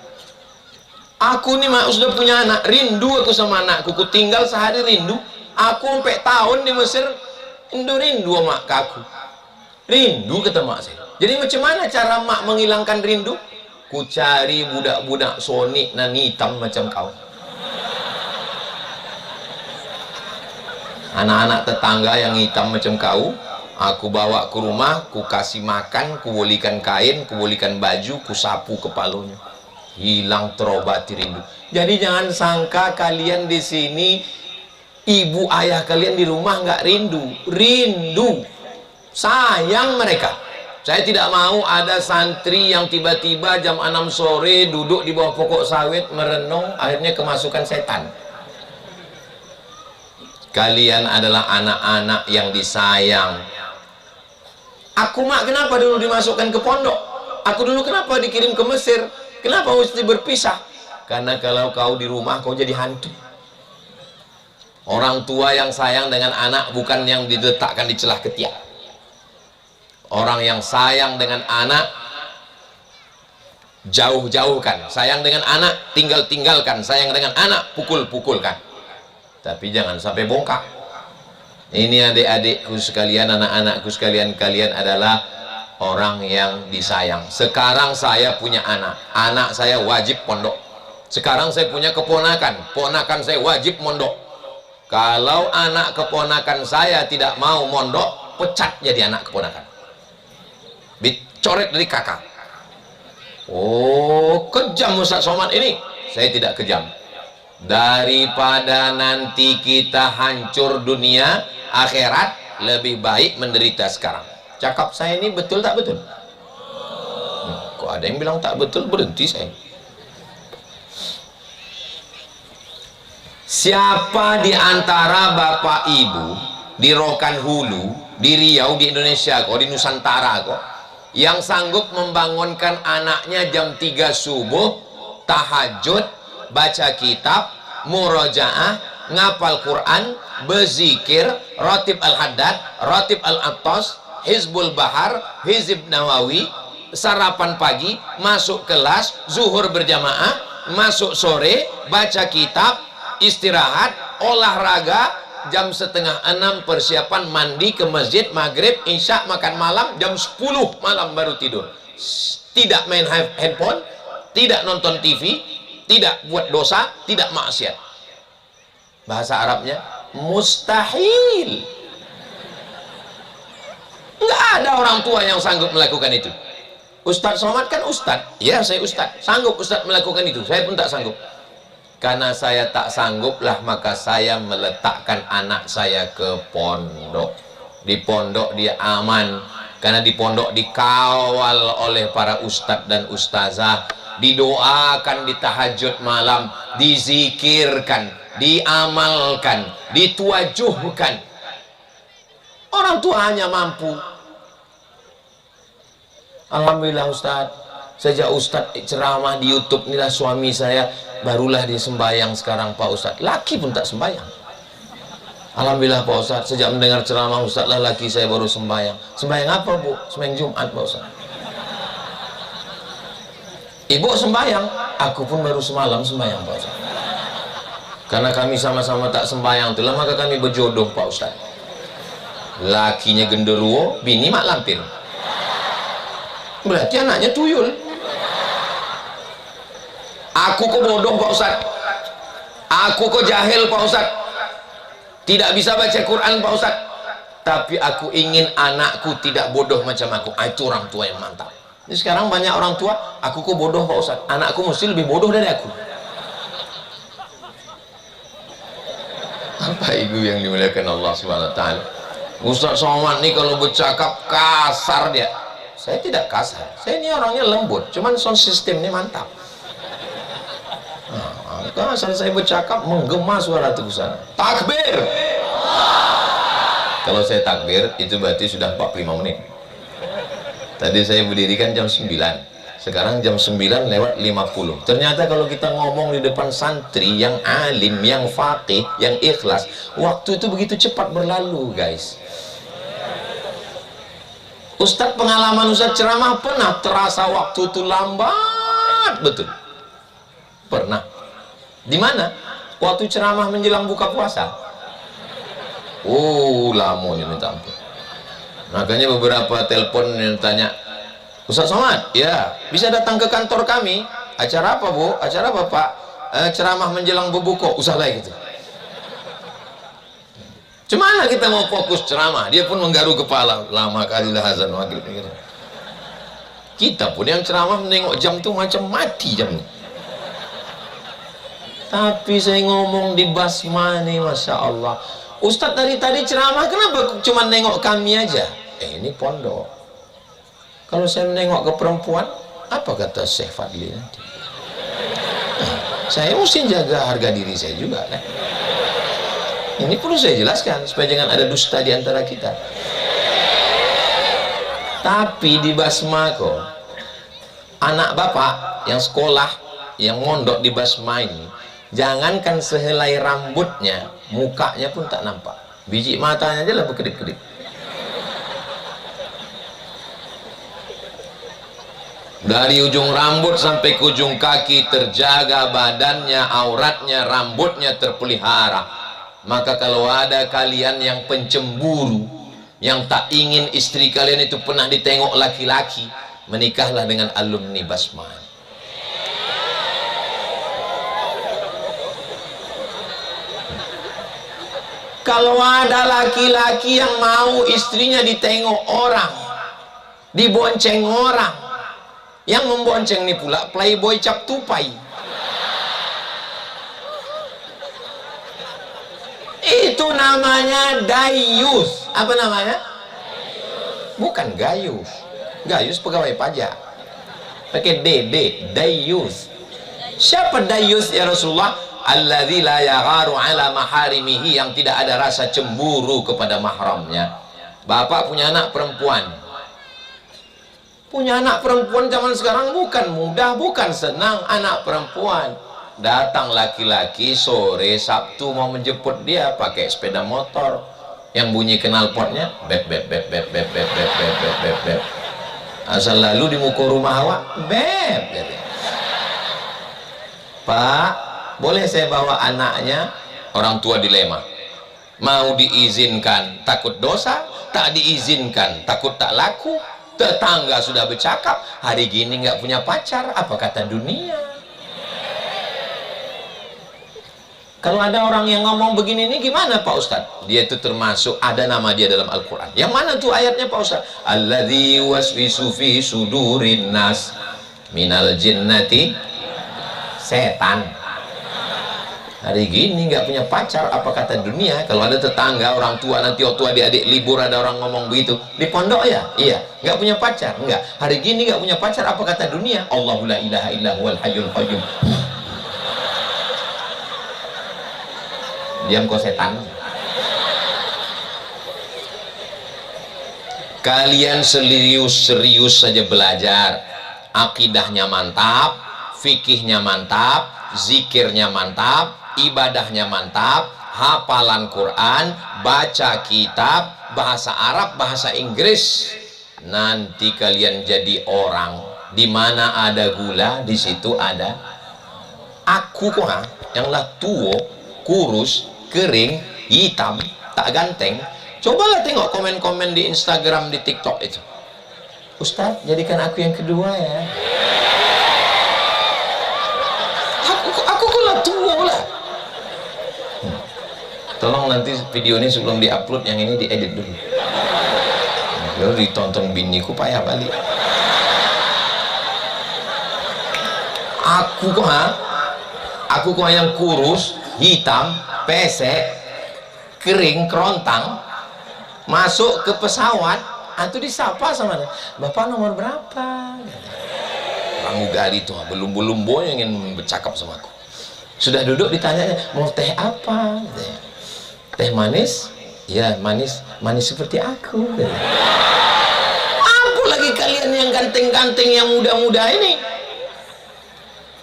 Aku nih mak sudah punya anak, rindu aku sama anakku, ku tinggal sehari rindu. Aku sampai tahun di Mesir, rindu mak ke aku. Rindu kata mak saya. Jadi macam mana cara mak menghilangkan rindu? Ku cari budak-budak sonik nan hitam macam kau. Anak-anak tetangga yang hitam macam kau, aku bawa ke rumah, ku kasih makan, ku bolikan kain, ku bolikan baju, ku sapu kepalanya. Hilang terobati rindu. Jadi jangan sangka kalian di sini, ibu ayah kalian di rumah nggak rindu. Rindu, sayang mereka. Saya tidak mau ada santri yang tiba-tiba jam 6 sore duduk di bawah pokok sawit merenung, akhirnya kemasukan setan. Kalian adalah anak-anak yang disayang. Aku mak kenapa dulu dimasukkan ke pondok? Aku dulu kenapa dikirim ke Mesir? Kenapa mesti berpisah? Karena kalau kau di rumah kau jadi hantu. Orang tua yang sayang dengan anak bukan yang diletakkan di celah ketiak. Orang yang sayang dengan anak jauh-jauhkan, sayang dengan anak tinggal-tinggalkan, sayang dengan anak pukul-pukulkan. Tapi jangan sampai bongkak. Ini adik-adikku sekalian, anak-anakku sekalian, kalian adalah orang yang disayang. Sekarang saya punya anak saya wajib pondok. Sekarang saya punya keponakan saya wajib mondok. Kalau anak keponakan saya tidak mau mondok, pecat jadi anak keponakan, dicoret dari kakak. Oh, kejam Ustaz Somad ini. Saya tidak kejam. Daripada nanti kita hancur dunia akhirat, lebih baik menderita sekarang. Cakap saya ini betul tak betul? Kok ada yang bilang tak betul, berhenti saya. Siapa di antara bapak ibu di Rokan Hulu, di Riau, di Indonesia kok, di Nusantara kok, yang sanggup membangunkan anaknya jam 3 subuh, tahajud, baca kitab, murojaah, ngapal Quran, berzikir, ratib al-haddad, ratib al-attas, hizbul bahar, hizib nawawi, sarapan pagi, masuk kelas, zuhur berjamaah, masuk sore, baca kitab, istirahat, olahraga, jam 5:30 persiapan mandi ke masjid, maghrib, isya, makan malam, jam 10 malam baru tidur. Tidak main handphone, tidak nonton TV, tidak buat dosa, tidak maksiat. Bahasa Arabnya mustahil. Nggak ada orang tua yang sanggup melakukan itu. Ustadz Somad kan ustadz, ya saya ustadz, sanggup ustadz melakukan itu, saya pun tak sanggup. Karena saya tak sanggup lah, maka saya meletakkan anak saya ke pondok. Di pondok dia aman, karena di pondok dikawal oleh para ustadz dan ustazah, didoakan di tahajud malam, dizikirkan, diamalkan, dituajuhkan. Orang tua hanya mampu. Alhamdulillah Ustadz, sejak Ustadz ceramah di YouTube inilah suami saya barulah dia sembahyang sekarang Pak Ustadz. Laki pun tak sembahyang. Alhamdulillah Pak Ustadz, sejak mendengar ceramah Ustadz lah laki saya baru sembahyang. Sembahyang apa Bu? Sembahyang Jumat Pak Ustadz. Ibu sembahyang, aku pun baru semalam sembahyang Pak Ustadz. Karena kami sama-sama tak sembahyang itulah maka kami berjodoh Pak Ustadz. Lakinya genderuwo, bini mak lampir. Berarti anaknya tuyul. Aku kok bodoh Pak Ustadz, aku kok jahil Pak Ustadz, tidak bisa baca Quran Pak Ustadz, tapi aku ingin anakku tidak bodoh macam aku. Itu orang tua yang mantap. Ini sekarang banyak orang tua, aku kok bodoh Pak Ustadz, anakku mesti lebih bodoh dari aku. Apa ibu yang dimuliakan Allah Subhanahu wa Ta'ala? Ustadz Somad nih kalau bercakap kasar dia. Saya tidak kasar, saya ini orangnya lembut, cuman sound systemnya mantap. Nah, asal saya bercakap menggema suara itu sana. Takbir. Kalau saya takbir itu berarti sudah 45 menit. Tadi saya berdirikan jam 9, sekarang jam 9:50. Ternyata kalau kita ngomong di depan santri yang alim, yang faqih, yang ikhlas, waktu itu begitu cepat berlalu guys. Ustadz pengalaman Ustadz ceramah pernah terasa waktu itu lambat betul. Pernah. Di mana? Waktu ceramah menjelang buka puasa. Oh, lama ini minta ampun. Makanya beberapa telepon yang tanya, Ustadz Somad, ya bisa datang ke kantor kami. Acara apa Bu? Acara apa Pak? Ceramah menjelang berbuka. Usah lah gitu. Cemana kita mau fokus ceramah? Dia pun menggaru kepala. Lama kali lah azan maghrib. Kita pun yang ceramah menengok jam tuh macam mati jamnya. Tapi saya ngomong di basmani, Masya Allah. Ustadz dari tadi ceramah, kenapa cuma nengok kami aja? Ini pondok. Kalau saya menengok ke perempuan, apa kata Syekh Fadli nanti? Saya mesti jaga harga diri saya juga kan. Ini perlu saya jelaskan supaya jangan ada dusta di antara kita. Tapi di Basma kok, anak bapak yang sekolah, yang mondok di Basma ini, jangankan sehelai rambutnya, mukanya pun tak nampak. Biji matanya aja lah berkedip-kedip. Dari ujung rambut sampai ke ujung kaki terjaga badannya, auratnya, rambutnya terpelihara. Maka kalau ada kalian yang pencemburu, yang tak ingin istri kalian itu pernah ditengok laki-laki, menikahlah dengan alumni Basma. Kalau ada laki-laki yang mau istrinya ditengok orang, dibonceng orang, yang membonceng ini pula playboy cap tupai, itu namanya dayus. Apa namanya? Bukan gayus. Gayus pegawai pajak, pakai DD, dayus. Siapa dayus ya Rasulullah? Alladzi la yagharu ala maharimihi, yang tidak ada rasa cemburu kepada mahramnya. Bapak punya anak perempuan, zaman sekarang bukan mudah, bukan senang. Anak perempuan datang laki-laki sore Sabtu mau menjemput dia pakai sepeda motor yang bunyi knalpotnya bep bep bep bep bep bep bep bep bep bep bep. Asal lalu di muka rumah awak bep bep. Pak, boleh saya bawa anaknya? Orang tua dilema, mau diizinkan takut dosa, tak diizinkan takut tak laku. Tetangga sudah bercakap, hari gini nggak punya pacar, apa kata dunia? Kalau ada orang yang ngomong begini ini gimana Pak Ustadz? Dia itu termasuk, ada nama dia dalam Al-Quran. Yang mana tuh ayatnya Pak Ustadz? Alladzi waswisu fi sudurin nas minal jinnati, setan. Hari gini nggak punya pacar, apa kata dunia? Kalau ada tetangga, orang tua, nanti waktu adik-adik libur ada orang ngomong begitu di pondok ya, iya, nggak punya pacar, enggak. Hari gini nggak punya pacar, apa kata dunia? Allahu la ilaha illa huwal hayyul qayyum. Diam kau setan. Kalian serius saja belajar, akidahnya mantap, fikihnya mantap, zikirnya mantap, ibadahnya mantap, hafalan Quran, baca kitab, bahasa Arab, bahasa Inggris. Nanti kalian jadi orang, di mana ada gula, di situ ada aku kok, yang lah tua, kurus, kering, hitam, tak ganteng. Cobalah tengok komen-komen di Instagram, di TikTok itu. Ustadz, jadikan aku yang kedua ya. Aku kok lah tua lah. Tolong nanti video ini sebelum diupload, yang ini diedit dulu. Lalu ditonton biniku payah balik. Aku kok yang kurus, hitam, pesek, kering, kerontang, masuk ke pesawat, itu disapa sama dia, Bapak nomor berapa? Pramugari tuh belum boy yang ingin bercakap sama aku. Sudah duduk ditanya, mau teh apa? Teh manis? Ya manis seperti aku. Apa lagi kalian yang ganteng-ganteng, yang muda-muda ini?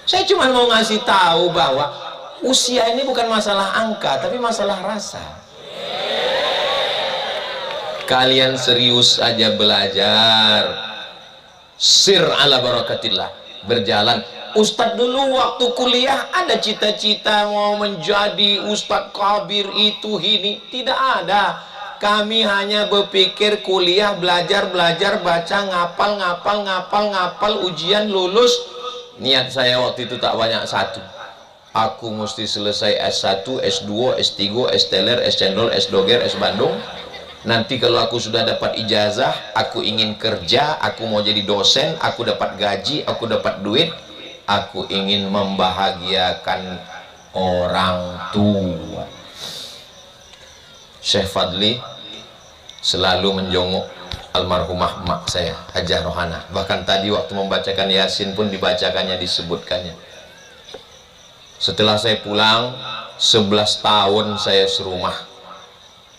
Saya cuma mau ngasih tahu bahwa usia ini bukan masalah angka, tapi masalah rasa. Kalian serius aja belajar, sir ala barakatillah, berjalan. Ustadz dulu waktu kuliah ada cita-cita mau menjadi Ustadz Kabir itu ini, tidak ada. Kami hanya berpikir kuliah, belajar, baca, ngapal, ujian, lulus. Niat saya waktu itu tak banyak satu, aku mesti selesai S1, S2, S3, S teler, S cendol, S doger, S Bandung. Nanti kalau aku sudah dapat ijazah, aku ingin kerja, aku mau jadi dosen, aku dapat gaji, aku dapat duit, aku ingin membahagiakan orang tua. Syekh Fadli selalu menjongok almarhumah mak saya, Hajah Rohana. Bahkan tadi waktu membacakan Yasin pun dibacakannya, disebutkannya. Setelah saya pulang 11 tahun saya serumah.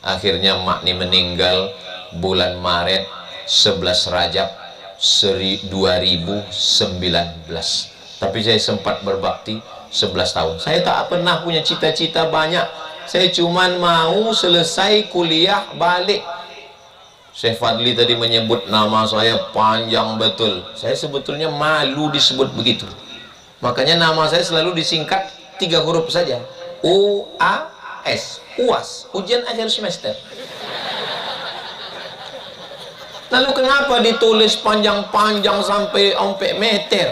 Akhirnya mak ini meninggal bulan Maret 11 Rajab 2019. Tapi saya sempat berbakti 11 tahun. Saya tak pernah punya cita-cita banyak. Saya cuman mau selesai kuliah balik. Syekh Fadli tadi menyebut nama saya panjang betul. Saya sebetulnya malu disebut begitu. Makanya nama saya selalu disingkat 3 huruf saja. UAS, UAS, ujian akhir semester. Lalu kenapa ditulis panjang-panjang sampai 4 meter?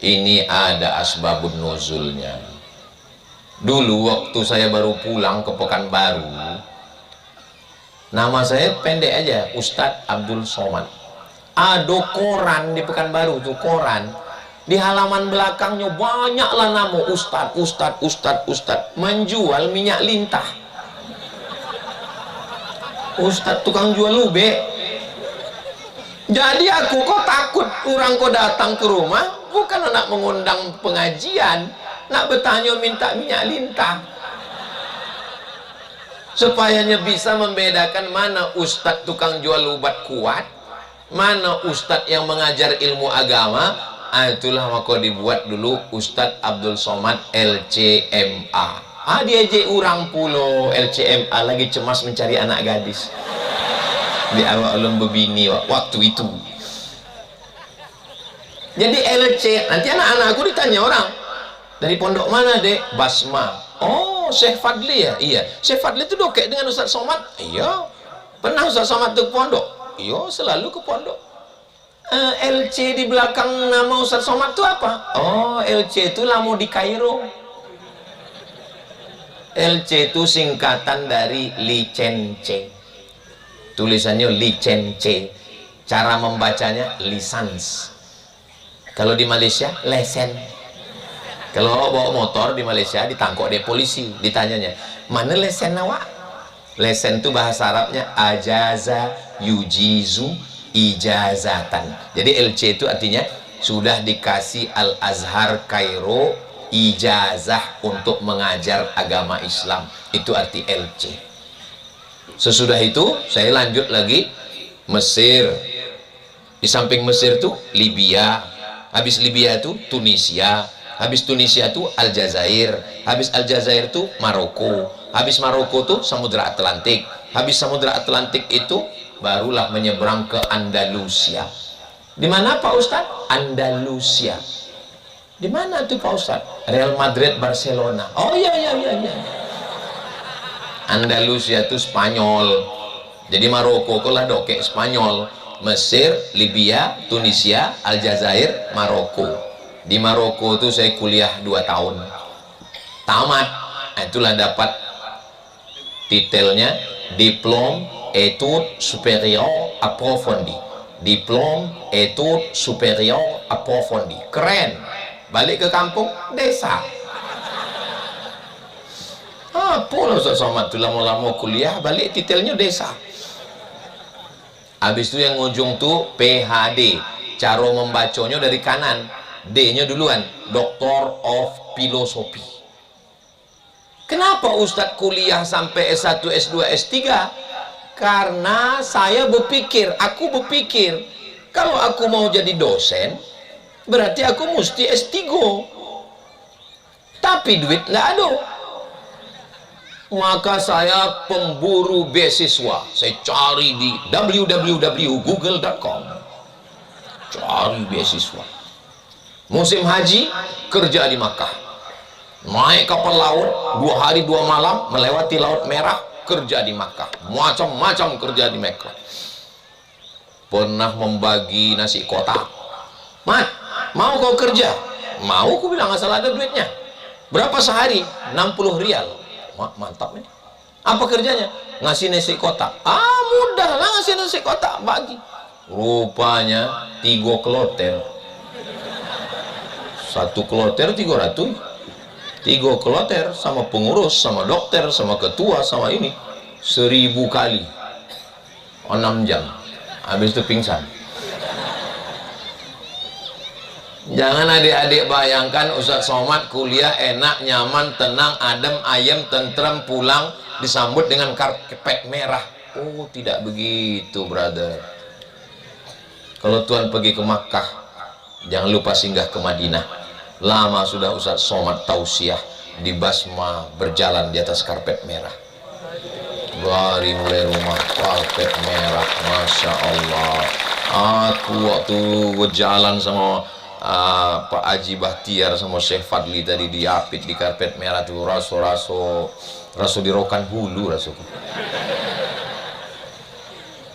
Ini ada asbabun nuzulnya. Dulu waktu saya baru pulang ke Pekanbaru, nama saya pendek aja, Ustadz Abdul Somad. Ada koran di Pekanbaru tuh, koran. Di halaman belakangnya banyaklah nama Ustadz, Ustadz, Ustadz, Ustadz. Menjual minyak lintah. Ustadz tukang jual lube. Jadi aku kok takut orang kok datang ke rumah, bukan nak mengundang pengajian, nak bertanya minta minyak lintah. Supayanya bisa membedakan mana ustadz tukang jual obat kuat, mana ustadz yang mengajar ilmu agama. Itulah maka dibuat dulu Ustadz Abdul Somad LCMA. Dia je orang pulau LCMA lagi cemas mencari anak gadis di awal berbini waktu itu. Jadi LC, nanti anak-anakku ditanya orang, dari pondok mana dek? Basma. Oh, Syekh Fadli ya? Iya. Syekh Fadli itu dokek dengan Ustadz Somad? Iya. Pernah Ustadz Somad ke pondok? Iya, selalu ke pondok. LC di belakang nama Ustadz Somad itu apa? Oh, LC itu lamo di Kairo. LC itu singkatan dari licence. Tulisannya licence. Cara membacanya lisans. Kalau di Malaysia lesen. Kalau bawa motor di Malaysia ditangkap deh polisi, ditanyanya, "Mana lesen awak?" Lesen itu bahasa Arabnya ajaza yujizu ijazatan. Jadi LC itu artinya sudah dikasih Al-Azhar Kairo ijazah untuk mengajar agama Islam. Itu arti LC. Sesudah itu saya lanjut lagi Mesir. Di samping Mesir itu Libya. Habis Libya itu Tunisia. Habis Tunisia itu Aljazair. Habis Aljazair itu Maroko. Habis Maroko itu Samudra Atlantik. Habis Samudra Atlantik itu barulah menyeberang ke Andalusia. Di mana Pak Ustadz? Andalusia. Di mana tuh Pak Ustadz? Real Madrid, Barcelona. Oh iya. Andalusia itu Spanyol. Jadi Maroko lah dokek Spanyol. Mesir, Libya, Tunisia, Aljazair, Maroko. Di Maroko itu saya kuliah 2 tahun. Tamat. Itulah dapat titelnya Diplôme Études Supérieures Approfondies. Diplôme Études Supérieures Approfondies. Keren. Balik ke kampung desa. Apa lah Ustaz Somad tuh lama-lama kuliah balik titelnya desa. Habis itu yang ujung tuh PhD. Cara membacanya dari kanan. D-nya duluan, Doctor of Philosophy. Kenapa Ustadz kuliah sampai S1, S2, S3? Karena saya berpikir, aku berpikir, kalau aku mau jadi dosen, berarti aku mesti S3. Tapi duit nggak ada. Maka saya pemburu beasiswa. Saya cari di www.google.com. Cari beasiswa. Musim haji, kerja di Makkah. Naik kapal laut, 2 hari 2 malam, melewati Laut Merah, kerja di Makkah. Macam-macam kerja di Makkah. Pernah membagi nasi kotak. Mat, mau kau kerja? Mau, aku bilang, asal ada duitnya. Berapa sehari? 60 rial. Mantap nih. Apa kerjanya? Ngasih nasi kotak. Mudah lah ngasih nasi kotak, bagi. Rupanya 3 kloter. 1 kloter 300. 3 kloter sama pengurus, sama dokter, sama ketua, sama ini 1000 kali. 6 jam, habis itu pingsan. Jangan adik-adik bayangkan Ustadz Somad kuliah enak, nyaman, tenang, adem, ayem, tentrem, pulang disambut dengan karpet merah. Oh, tidak begitu, brother. Kalau Tuhan pergi ke Makkah, jangan lupa singgah ke Madinah. Lama sudah Ustadz Somad tausiah di Basma berjalan di atas karpet merah. Dari mulai rumah karpet merah, Masya Allah. Aku waktu berjalan sama Pak Haji Bahtiar sama Syekh Fadli tadi diapit di karpet merah tuh, raso di rokan hulu rasuku.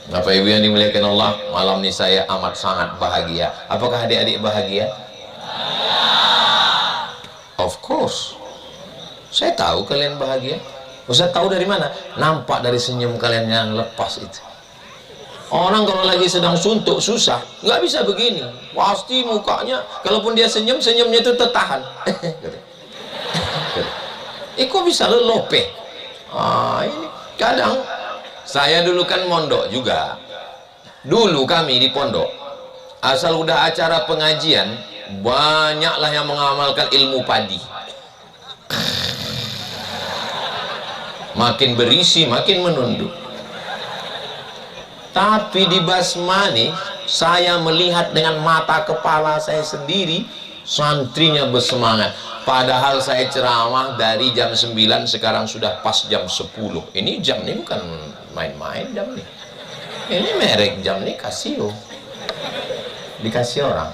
Bapak Ibu yang dimuliakan Allah, malam ini saya amat sangat bahagia. Apakah adik-adik bahagia? Of course. Saya tahu kalian bahagia. Ustaz tahu dari mana? Nampak dari senyum kalian yang lepas itu. Orang kalau lagi sedang suntuk, susah, nggak bisa begini. Pasti mukanya, kalaupun dia senyum, senyumnya itu tertahan. Kok bisa lo lope? Ini kadang, saya dulu kan mondok juga. Dulu kami di pondok, asal udah acara pengajian, banyaklah yang mengamalkan ilmu padi. Makin berisi, makin menunduk. Tapi di Basma nih, saya melihat dengan mata kepala saya sendiri, santrinya bersemangat. Padahal saya ceramah dari jam 9, sekarang sudah pas jam 10. Ini jam ini bukan main-main jam nih. Ini merek jam nih Casio. Dikasih orang.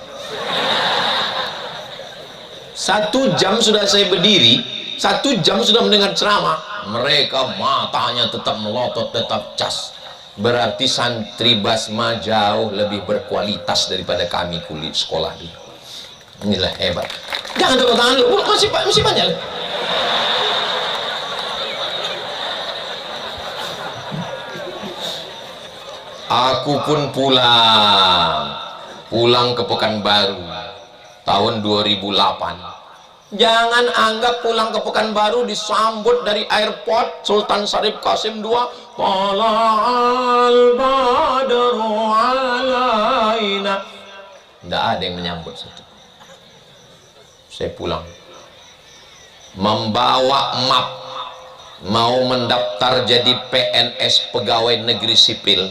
1 jam sudah saya berdiri, 1 jam sudah mendengar ceramah. Mereka matanya tetap melotot, tetap cas. Berarti santri Basma jauh lebih berkualitas daripada kami kulit sekolah dulu. Inilah hebat. Jangan tepuk tangan dulu, masih banyak. Aku pun pulang ke Pekanbaru tahun 2008. Jangan anggap pulang ke Pekanbaru disambut dari airport Sultan Syarif Qasim II. Tala'al badru alaina. Tidak ada yang menyambut satu. Saya pulang membawa map, mau mendaftar jadi PNS, pegawai negeri sipil.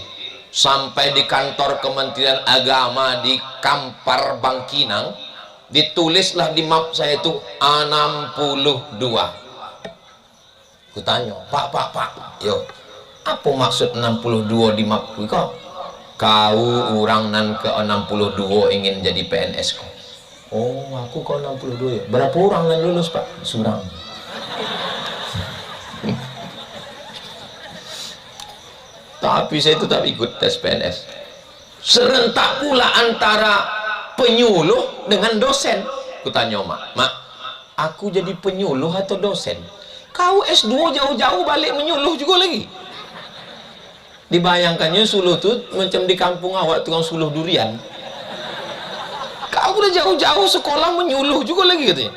Sampai di kantor Kementerian Agama di Kampar Bangkinang, ditulislah di map saya itu 62. Kutanya, Pak, yo, apa maksud 62 di mapku kok? Kau orang nan ke 62 ingin jadi PNS kok. Oh, aku ke 62 ya. Berapa orang yang lulus, Pak? Surang. Tapi saya tetap ikut tes PNS. Serentak pula antara penyuluh dengan dosen. Kutanya mak, aku jadi penyuluh atau dosen? Kau S2 jauh-jauh balik menyuluh juga lagi. Dibayangkannya suluh tuh macam di kampung awak tukang suluh durian. Kau udah jauh-jauh sekolah menyuluh juga lagi katanya.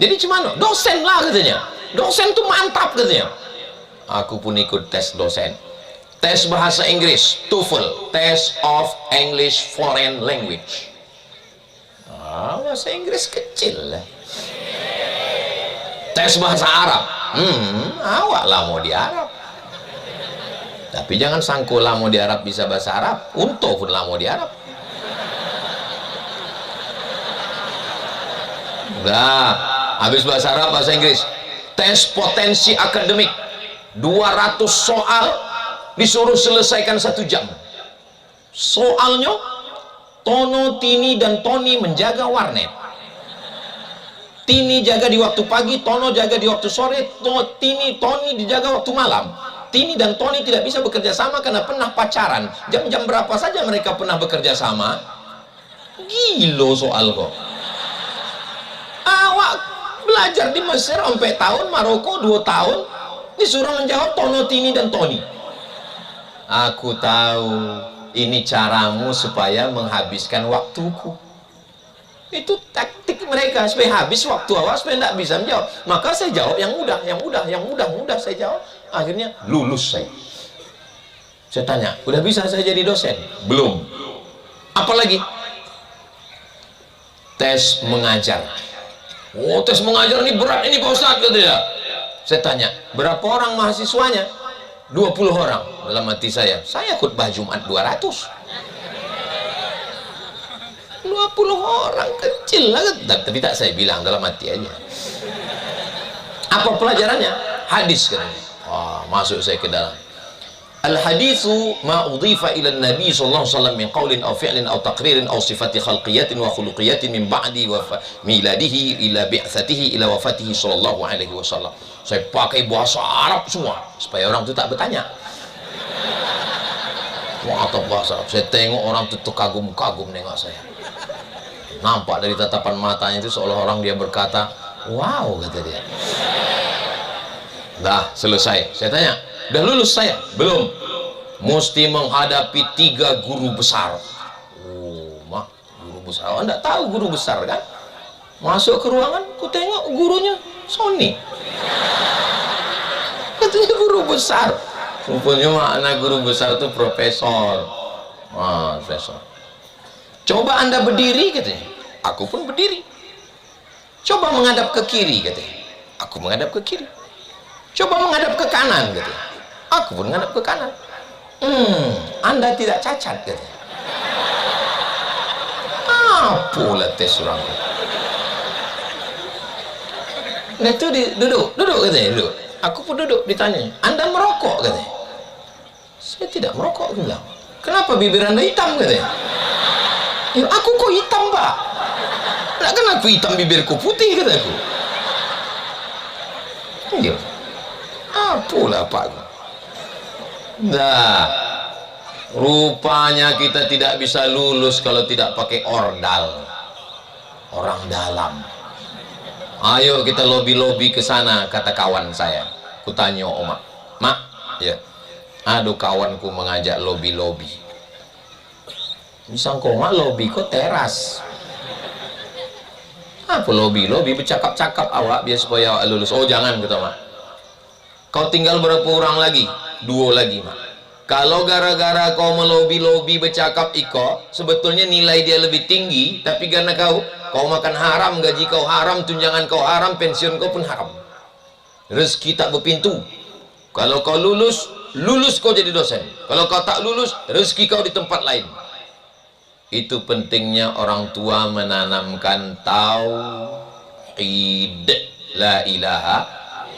Jadi cuman dosen lah katanya. Dosen tuh mantap katanya. Aku pun ikut tes dosen. Tes bahasa Inggris, TOEFL, Test of English Foreign Language. Bahasa Inggris kecil lah. Tes bahasa Arab, awak lah mau di Arab. Tapi jangan sangkul lah mau di Arab bisa bahasa Arab. Untung pun lah mau di Arab. Udah, habis bahasa Arab, bahasa Inggris. Tes potensi akademik, 200 soal disuruh selesaikan 1 jam. Soalnya, Tono, Tini, dan Toni menjaga warnet. Tini jaga di waktu pagi, Tono jaga di waktu sore, Tini, Toni dijaga waktu malam. Tini dan Toni tidak bisa bekerja sama karena pernah pacaran. Jam-jam berapa saja mereka pernah bekerja sama? Gilo soal kok. Awak belajar di Mesir sampai tahun, Maroko 2 tahun, disuruh menjawab Tono, Tini, dan Toni. Aku tahu ini caramu supaya menghabiskan waktuku. Itu taktik mereka supaya habis waktu awak, supaya tidak bisa menjawab. Maka saya jawab yang mudah saya jawab. Akhirnya lulus saya. Saya tanya, udah bisa saya jadi dosen? Belum. Apalagi? Tes mengajar. Oh, tes mengajar ini berat ini Pak Ustadz, katanya. Saya tanya, berapa orang mahasiswanya? 20 orang. Dalam hati saya khutbah Jumat 200. 20 orang kecil lah. Tapi tak saya bilang, dalam hati aja. Apa pelajarannya? Hadis katanya. Wah, masuk saya ke dalam. Al-hadithu ma udhifa ila Nabi sallallahu alaihi wasallam min qawlin aw fi'lin aw taqririn aw sifati khalqiyatin wa khuluqiyatin min ba'di wa miladihi ila bi'atsatihi ila wafatihi sallallahu alaihi wasallam. Saya pakai bahasa Arab semua supaya orang itu tak bertanya. Wah, atau bahasa Arab. Saya tengok orang itu terkagum-kagum nengok saya. Nampak dari tatapan matanya itu seolah orang dia berkata, "Wow," kata dia. Dah selesai. Saya tanya, udah lulus saya? Belum. Mesti menghadapi 3 guru besar. Oh, mak, guru besar. Oh, enggak tahu guru besar kan? Masuk ke ruangan, ku tengok gurunya Sony. Katanya guru besar. Rupanya makna guru besar itu profesor. Ah, profesor. Coba Anda berdiri, katanya. Aku pun berdiri. Coba menghadap ke kiri, katanya. Aku menghadap ke kiri. Coba menghadap ke kanan, katanya. Aku pun menghadap ke kanan. Anda tidak cacat, katanya. Apalah tes orang. Nah itu duduk katanya, duduk. Aku pun duduk, ditanya, Anda merokok, katanya. Saya tidak merokok, aku bilang. Kenapa bibir Anda hitam, katanya? Ya, aku kok hitam, Pak? Nah, kan aku hitam, bibirku putih, kataku. Iya. Apalah, Pak. Nah, rupanya kita tidak bisa lulus kalau tidak pakai ordal, orang dalam. Ayo kita lobi-lobi ke sana, kata kawan saya. Kutanya Oma, Mak, ya. Aduh, kawanku mengajak lobi-lobi. Bisa Mak lobi kok teras. Apa lobi bercakap-cakap awak biar supaya awak lulus. Oh jangan, kata Mak. Kau tinggal berapa orang lagi? 2 lagi, Mak. Kalau gara-gara kau melobi-lobi bercakap iko, sebetulnya nilai dia lebih tinggi, tapi karena kau makan haram, gaji kau haram, tunjangan kau haram, pensiun kau pun haram. Rezeki tak berpintu. Kalau kau lulus kau jadi dosen. Kalau kau tak lulus, rezeki kau di tempat lain. Itu pentingnya orang tua menanamkan tauhid, la ilaha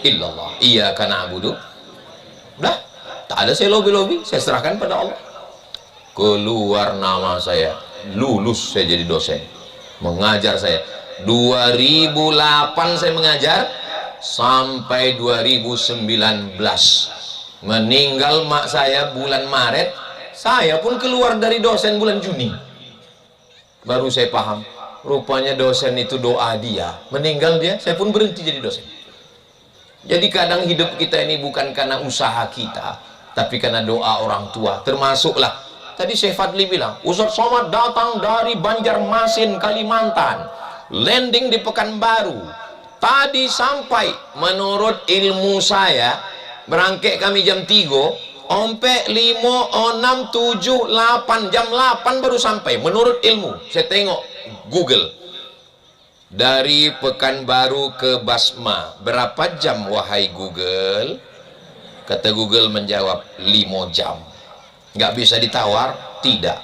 illallah, iyyaka na'budu. Dah, tak ada saya lobi-lobi, saya serahkan pada Allah. Keluar nama saya, lulus saya jadi dosen. Mengajar saya 2008 saya mengajar sampai 2019. Meninggal mak saya bulan Maret, saya pun keluar dari dosen bulan Juni. Baru saya paham, rupanya dosen itu doa dia. Meninggal dia, saya pun berhenti jadi dosen. Jadi kadang hidup kita ini bukan karena usaha kita, tapi karena doa orang tua. Termasuklah tadi Syekh Fadli bilang, Ustaz Somad datang dari Banjarmasin, Kalimantan, landing di Pekanbaru. Tadi sampai, menurut ilmu saya, berangkat kami jam 3, sampai 5, 6, 7, 8, jam 8 baru sampai. Menurut ilmu, saya tengok Google. Dari Pekanbaru ke Basma, berapa jam wahai Google? Kata Google menjawab, 5 jam. Nggak bisa ditawar? Tidak.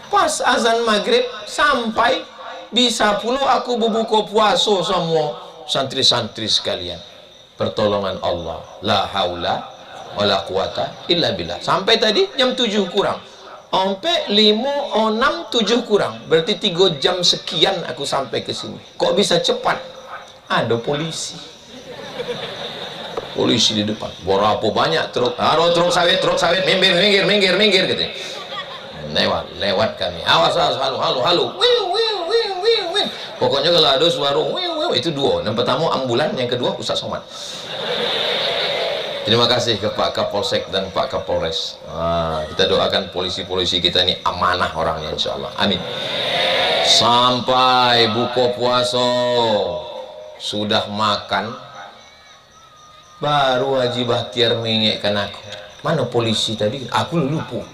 Pas azan maghrib sampai, bisa pula aku berbuka puasa semua santri-santri sekalian. Pertolongan Allah, la haula wala quwata illa billah. Sampai tadi jam 7 kurang, sampai 5, 6, 7 kurang, berarti 3 jam sekian aku sampai ke sini. Kok bisa cepat? Ada polisi di depan, berapa banyak truk, truk sawit, minggir gitu. Lewat kami, awas halu. Pokoknya kalau ada suara itu 2. Yang pertama ambulan, yang kedua Ustaz Somad. Terima kasih ke Pak Kapolsek dan Pak Kapolres. Kita doakan polisi-polisi kita ini amanah orangnya, insyaallah. Amin. Sampai buka puasa, sudah makan, baru Haji Bahtiar mengingatkan aku, Mana polisi tadi? Aku lupa.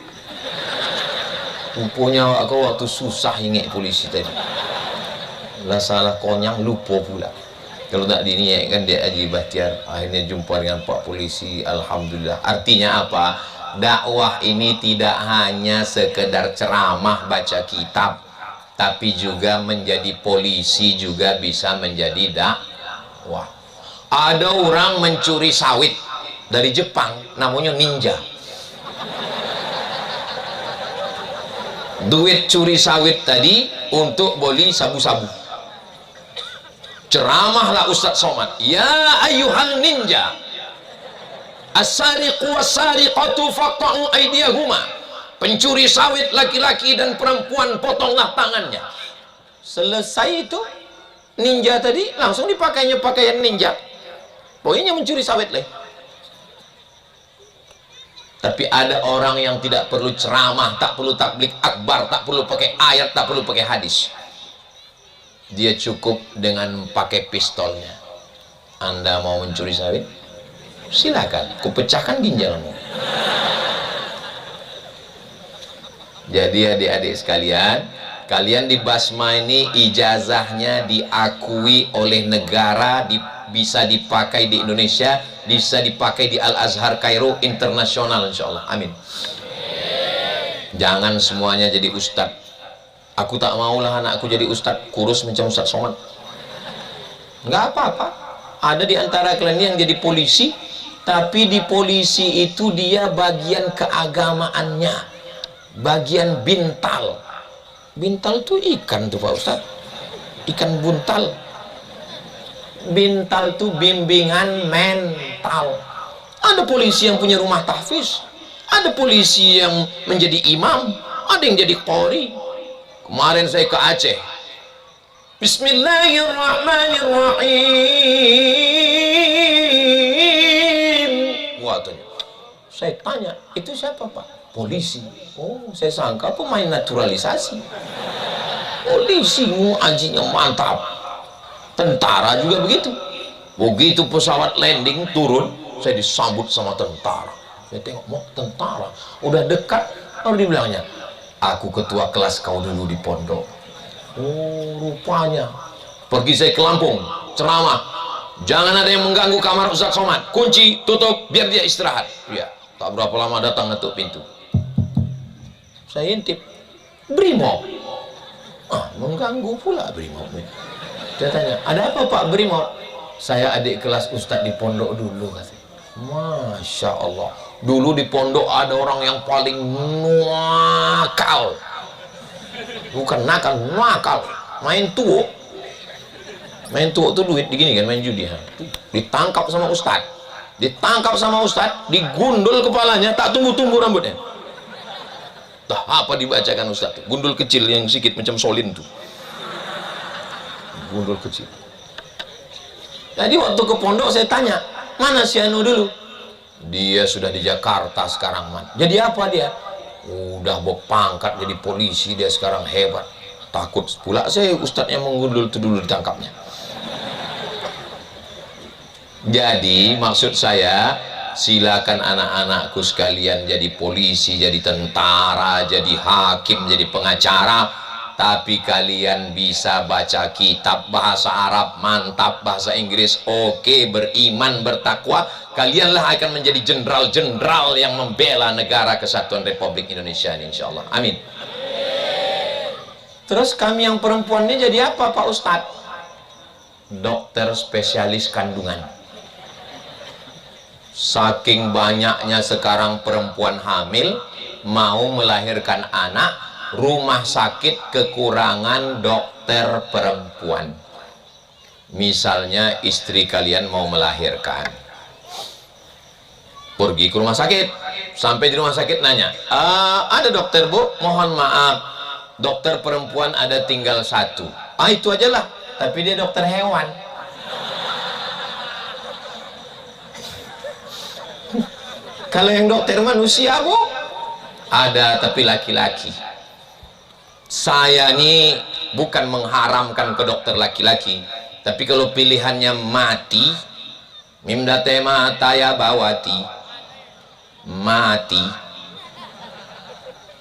Rupanya aku waktu susah ingat polisi tadi. Lah salah konyang lupa pula. Kalau tak diniatkan dia Haji Bahtiar, akhirnya jumpa dengan Pak Polisi. Alhamdulillah. Artinya apa? Dakwah ini tidak hanya sekedar ceramah baca kitab, tapi juga menjadi polisi juga bisa menjadi dakwah. Ada orang mencuri sawit dari Jepang, namanya ninja. Duit curi sawit tadi untuk beli sabu-sabu. Ceramahlah Ustaz Somad, ya ayuhal ninja, as-sariqu was-sariqatu faqta'u aydiyahuma. Pencuri sawit laki-laki dan perempuan, potonglah tangannya. Selesai itu ninja tadi langsung dipakainya pakaian ninja. Pokoknya mencuri sawit leh. Tapi ada orang yang tidak perlu ceramah, tak perlu tablik akbar, tak perlu pakai ayat, tak perlu pakai hadis. Dia cukup dengan pakai pistolnya. Anda mau mencuri sawit? Silakan, kupecahkan ginjalmu. Jadi adik-adik sekalian, kalian di Basma ini ijazahnya diakui oleh negara, bisa dipakai di Indonesia, bisa dipakai di Al-Azhar Kairo internasional insyaallah. Amin. Jangan semuanya jadi ustadz. Aku tak maulah anakku jadi ustadz, kurus macam Ustaz Somad. Nggak apa-apa. Ada di antara kalian yang jadi polisi, tapi di polisi itu dia bagian keagamaannya, bagian bintal. Bintal tuh ikan tuh Pak Ustadz, ikan buntal. Bintal tuh bimbingan mental. Ada polisi yang punya rumah tahfiz, ada polisi yang menjadi imam, ada yang jadi qori. Kemarin saya ke Aceh. Bismillahirrahmanirrahim. Waktunya saya tanya, itu siapa Pak? Polisi. Oh, saya sangka pemain naturalisasi. Polisi, ajinya mantap. Tentara juga begitu. Begitu pesawat landing turun, saya disambut sama tentara. Saya tengok, mau tentara. Udah dekat, lalu dibilangnya, aku ketua kelas kau dulu di pondok. Oh, rupanya. Pergi saya ke Lampung, ceramah. Jangan ada yang mengganggu kamar Ustaz Somad. Kunci, tutup, biar dia istirahat. Ya, tak berapa lama datang ngetuk pintu. Saya intip, Brimob. Mengganggu pula Brimob. Dia tanya, ada apa Pak Brimob? Saya adik kelas Ustaz di pondok dulu, katanya. Masya Allah. Dulu di pondok ada orang yang paling nakal. Bukan nakal, nakal. Main tuo. Main tuo tuh duit digini kan, main judi. Ditangkap sama Ustadz. Ditangkap sama Ustadz, digundul kepalanya, tak tumbuh-tumbuh rambutnya. Dah apa dibacakan Ustadz? Gundul kecil yang sedikit macam solin tuh. Gundul kecil. Jadi waktu ke pondok saya tanya, mana si Anu dulu? Dia sudah di Jakarta sekarang, man. Jadi apa dia? Udah berpangkat jadi polisi, dia sekarang hebat. Takut pula saya Ustadz yang menggundul itu dulu ditangkapnya. Jadi maksud saya, silakan anak-anakku sekalian jadi polisi, jadi tentara, jadi hakim, jadi pengacara. Tapi kalian bisa baca kitab bahasa Arab, mantap, bahasa Inggris, oke, beriman, bertakwa, kalianlah akan menjadi jenderal-jenderal yang membela negara kesatuan Republik Indonesia ini, insyaallah. Amin. Terus kami yang perempuannya jadi apa Pak Ustadz? Dokter spesialis kandungan. Saking banyaknya sekarang perempuan hamil, mau melahirkan anak, rumah sakit kekurangan dokter perempuan. Misalnya istri kalian mau melahirkan, pergi ke rumah sakit, sampai di rumah sakit nanya, ada dokter Bu, mohon maaf, dokter perempuan ada tinggal satu. Itu aja lah, tapi dia dokter hewan. Kalau yang dokter manusia Bu, ada tapi laki-laki. Saya ini bukan mengharamkan ke dokter laki-laki, tapi kalau pilihannya mati, mimdatema taya bawati, mati,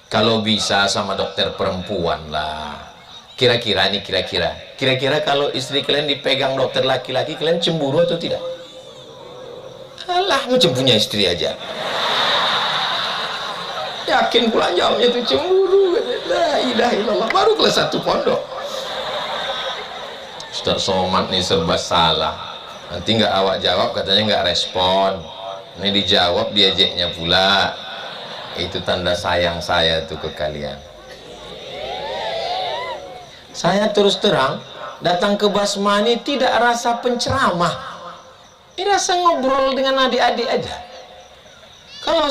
kalau bisa sama dokter perempuan lah. Kira-kira kalau istri kalian dipegang dokter laki-laki, kalian cemburu atau tidak? Alah, macam punya istri aja. Yakin pula jawabnya itu cemburu. La ilaha illallah. Baru kelas 1 pondok. Ustaz Somad nih serba salah. Nanti nggak awak jawab, katanya nggak respon. Ini dijawab, diajeknya pula. Itu tanda sayang saya tuh ke kalian. Saya terus terang datang ke Basmani tidak rasa penceramah, ini rasa ngobrol dengan adik-adik aja. Kalau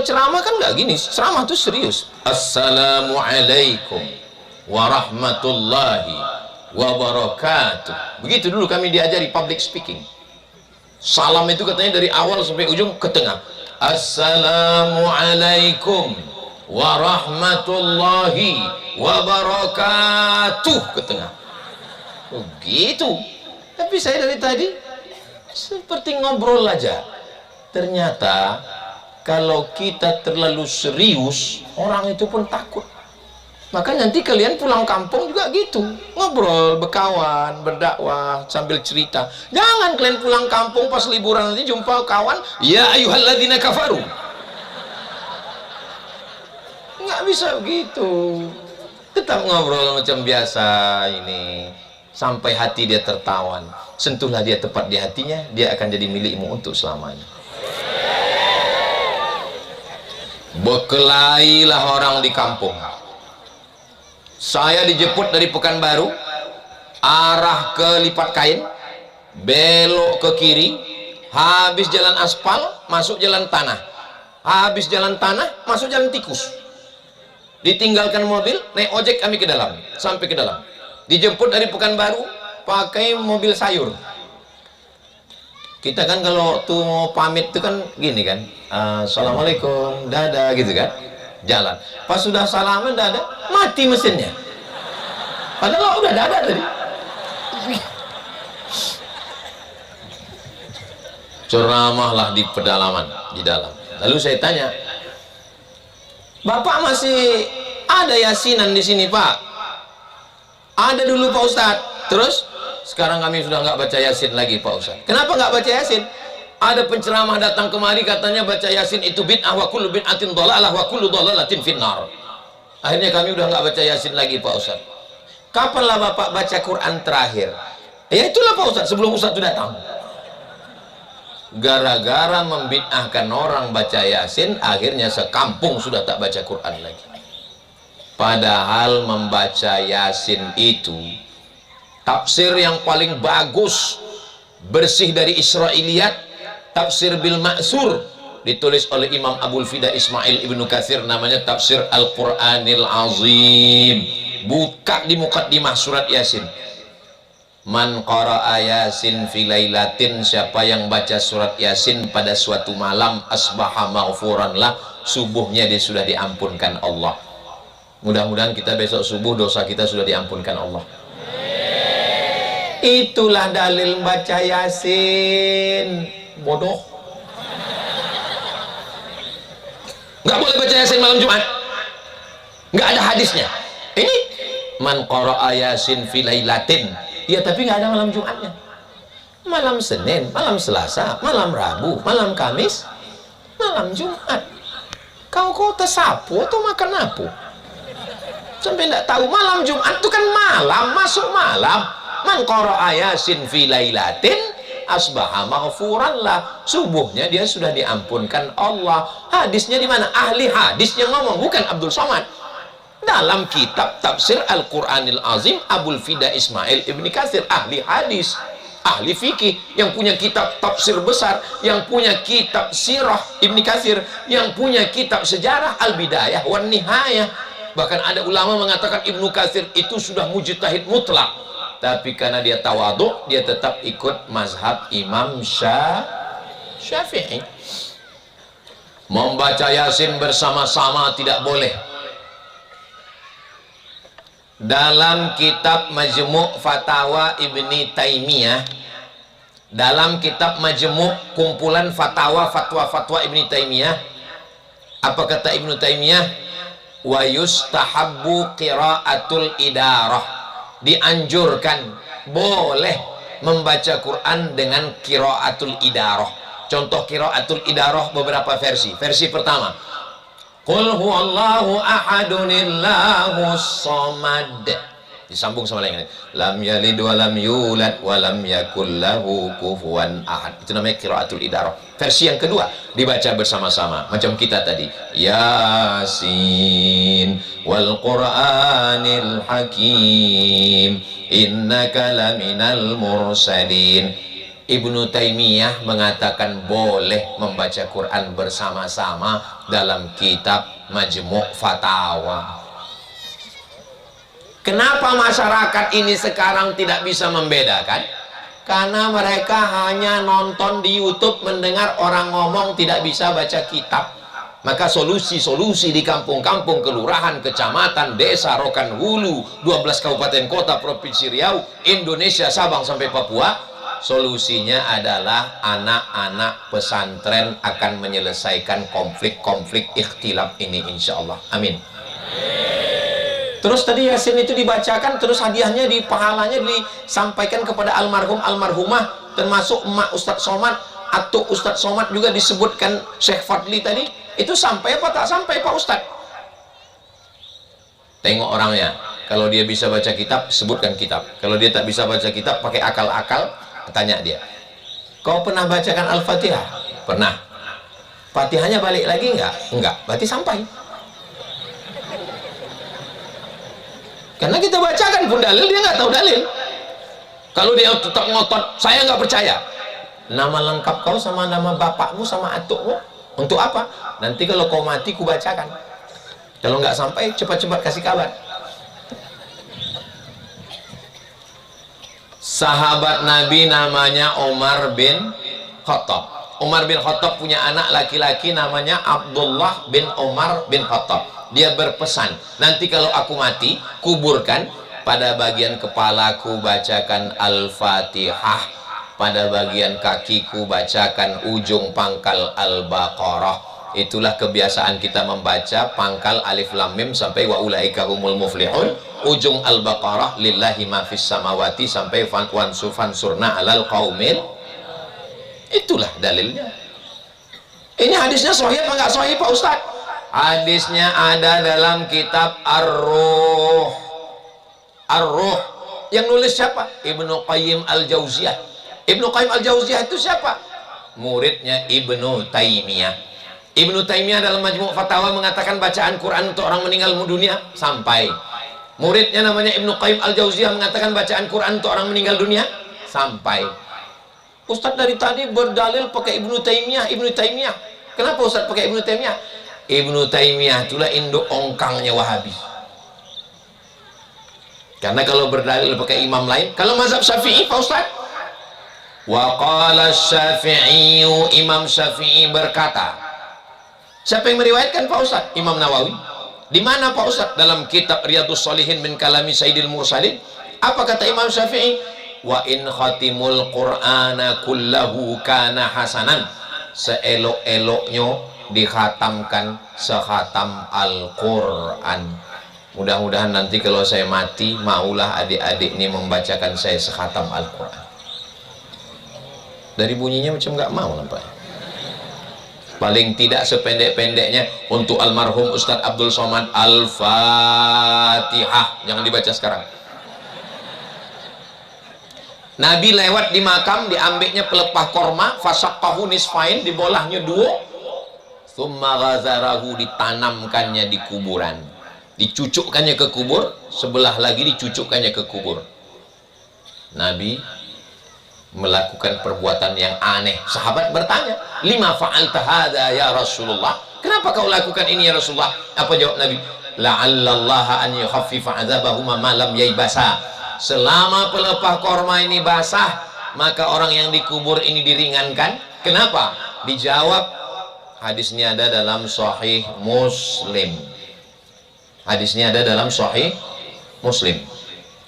ceramah kan nggak gini, ceramah tuh serius. Assalamualaikum warahmatullahi wabarakatuh. Begitu dulu kami diajari public speaking. Salam itu katanya dari awal sampai ujung ke tengah. Assalamualaikum warahmatullahi wabarakatuh ke tengah. Begitu. Tapi saya dari tadi seperti ngobrol aja. Ternyata kalau kita terlalu serius, orang itu pun takut. Maka nanti kalian pulang kampung juga gitu, ngobrol, berkawan, berdakwah sambil cerita. Jangan kalian pulang kampung pas liburan nanti jumpa kawan, ya ayyuhalladzina kafaru. Nggak bisa begitu. Tetap ngobrol macam biasa ini sampai hati dia tertawan. Sentuhlah dia tepat di hatinya, dia akan jadi milikmu untuk selamanya. Berkelailah orang di kampung. Saya dijemput dari Pekanbaru, arah ke Lipat Kain, belok ke kiri, habis jalan aspal, masuk jalan tanah, habis jalan tanah, masuk jalan tikus. Ditinggalkan mobil, naik ojek kami ke dalam, sampai ke dalam. Dijemput dari Pekanbaru, pakai mobil sayur. Kita kan kalau tuh mau pamit tuh kan gini kan, assalamualaikum, dadah gitu kan, jalan. Pas sudah salaman dadah, mati mesinnya. Padahal udah dadah tadi. Ceramahlah di pedalaman, di dalam. Lalu saya tanya, Bapak masih ada yasinan di sini, Pak? Ada dulu, Pak Ustadz. Terus sekarang kami sudah nggak baca yasin lagi, Pak Ustadz. Kenapa nggak baca yasin? Ada penceramah datang kemari katanya baca yasin itu bid'ah wa kullu bid'atin dhalalah wa kullu dhalalatin finnar. Akhirnya kami udah nggak baca yasin lagi, Pak Ustadz. Kapanlah Bapak baca Quran terakhir? Ya itulah, Pak Ustadz, sebelum Ustadz itu datang. Gara-gara membid'ahkan orang baca yasin, akhirnya sekampung sudah tak baca Quran lagi. Padahal membaca yasin itu tafsir yang paling bagus, bersih dari Israiliyat, tafsir bil ma'sur, ditulis oleh Imam Abul Fida Ismail Ibnu Katsir, namanya tafsir Al-Quranil Azim. Buka di muqaddimah surat Yasin. Man qara'a Yasin fi lailatin, siapa yang baca surat Yasin pada suatu malam, asbaha maghfuran lah, subuhnya dia sudah diampunkan Allah. Mudah-mudahan kita besok subuh dosa kita sudah diampunkan Allah. Itulah dalil baca Yasin. Bodoh. Nggak boleh baca Yasin malam Jumat. Nggak ada hadisnya. Ini man qara'a Yasin fi lailatin. Ya, tapi nggak ada malam Jumatnya. Malam Senin, malam Selasa, malam Rabu, malam Kamis, malam Jumat. Kau tersapu atau makan apa? Sampai nggak tahu malam Jumat itu kan malam, masuk malam. Man qara'a Yasin fi lailatin asbaha maghfuran lah, subuhnya dia sudah diampunkan Allah. Hadisnya di mana? Ahli hadis yang ngomong, bukan Abdul Somad. Dalam kitab tafsir Al-Quranil Azim, Abul Fida Ismail Ibni Katsir, ahli hadis, ahli fikih, yang punya kitab tafsir besar, yang punya kitab sirah Ibni Katsir, yang punya kitab sejarah Al-Bidayah wan Nihayah. Bahkan ada ulama mengatakan Ibnu Katsir itu sudah mujtahid mutlak, tapi karena dia tawadhu, dia tetap ikut mazhab Imam Syafi'i. Membaca Yasin bersama-sama tidak boleh. Dalam kitab Majmu' Fatawa Ibni Taimiyah, dalam kitab Majmu' kumpulan fatwa Ibni Taimiyah, Apa kata Ibnu Taimiyah? Wa yustahabbu qiraatul idarah. Dianjurkan, boleh membaca Quran dengan qiraatul idarah. Contoh qiraatul idarah beberapa versi. Versi pertama, Qul huwallahu ahadunillahus samad. Disambung sama yang lain. Lam yalid wa lam yulad wa lam yakul lahu kufuwan ahad. Itu namanya qiraatul idarah. Versi yang kedua dibaca bersama-sama macam kita tadi. Yasin wal Qur'anil Hakim innaka laminal mursalin. Ibnu Taimiyah mengatakan boleh membaca Quran bersama-sama dalam kitab Majmu' Fatawa. Kenapa masyarakat ini sekarang tidak bisa membedakan? Karena mereka hanya nonton di YouTube, mendengar orang ngomong, tidak bisa baca kitab. Maka solusi-solusi di kampung-kampung, kelurahan, kecamatan, desa, Rokan Hulu, 12 kabupaten kota Provinsi Riau, Indonesia, Sabang sampai Papua, solusinya adalah anak-anak pesantren akan menyelesaikan konflik-konflik ikhtilaf ini, insya Allah. Amin. Terus tadi Yasin itu dibacakan, terus hadiahnya di pahalanya disampaikan kepada almarhum almarhumah, termasuk emak Ustadz Somad atau Ustadz Somad juga disebutkan Syekh Fadli tadi. Itu sampai apa tak sampai Pak Ustadz? Tengok orangnya. Kalau dia bisa baca kitab, sebutkan kitab. Kalau dia tak bisa baca kitab, pakai akal-akal, tanya dia. Kau pernah bacakan Al-Fatihah? Pernah. Fatihahnya balik lagi enggak? Enggak. Berarti sampai. Karena kita bacakan pun dalil, dia nggak tahu dalil. Kalau dia tetap ngotot, saya nggak percaya. Nama lengkap kau sama nama bapakmu sama atukmu untuk apa? Nanti kalau kau mati, ku bacakan. Kalau nggak sampai, cepat-cepat kasih kabar. Sahabat Nabi namanya Umar bin Khattab. Umar bin Khattab punya anak laki-laki namanya Abdullah bin Umar bin Khattab. Dia berpesan, nanti kalau aku mati, kuburkan, pada bagian kepalaku bacakan Al-Fatihah, pada bagian kakiku bacakan ujung pangkal Al-Baqarah. Itulah kebiasaan kita membaca pangkal Alif Lam Mim sampai wa ulaika humul muflihun, ujung Al-Baqarah lillahi ma fis samawati sampai fansurna alal qaumil. Itulah dalilnya. Ini hadisnya sahih apa enggak sahih Pak Ustaz? Hadisnya ada dalam kitab Ar-Ruh. Ar-Ruh yang nulis siapa? Ibnu Qayyim Al-Jauziyah. Ibnu Qayyim Al-Jauziyah itu siapa? Muridnya Ibnu Taimiyah. Ibnu Taimiyah dalam Majmu' Fatawa mengatakan bacaan Quran untuk orang meninggal dunia sampai. Muridnya namanya Ibnu Qayyim Al-Jauziyah mengatakan bacaan Quran untuk orang meninggal dunia sampai. Ustadz dari tadi berdalil pakai Ibnu Taimiyah, Ibnu Taimiyah. Kenapa Ustadz pakai Ibnu Taimiyah? Ibnu Taimiyah itulah induk ongkangnya Wahabi. Karena kalau berdalil pakai imam lain, kalau mazhab Syafi'i Pak Ustaz, wa qala Syafi'i, Imam Syafi'i berkata. Siapa yang meriwayatkan Pak Ustaz? Imam Nawawi. Di mana Pak Ustaz? Dalam kitab Riyadhus Shalihin min kalami Sayyidil Mursalin. Apa kata Imam Syafi'i? Wa in khatimul Qur'ana kullahu kana hasanan. Seelok-eloknya dikhatamkan sekhatam Al-Quran. Mudah-mudahan nanti kalau saya mati, maulah adik-adik ini membacakan saya sekhatam Al-Quran. Dari bunyinya macam nggak mau nampaknya. Paling tidak sependek-pendeknya untuk almarhum Ustadz Abdul Somad Al-Fatihah. Jangan dibaca sekarang. Nabi lewat di makam, diambilnya pelepah korma, fasaqahu nisfain, dibolahnya dua. Tsumma ghazarahu, ditanamkannya di kuburan, dicucukkannya ke kubur, sebelah lagi dicucukkannya ke kubur. Nabi melakukan perbuatan yang aneh. Sahabat bertanya, lima fa'alta hadza ya Rasulullah? Kenapa kau lakukan ini ya Rasulullah? Apa jawab Nabi? La'allallaha an yukhaffifa 'adzabahuma ma lam yaibasa. Selama pelepah korma ini basah, maka orang yang dikubur ini diringankan. Kenapa? Dijawab, hadisnya ada dalam Sahih Muslim. Hadisnya ada dalam Sahih Muslim.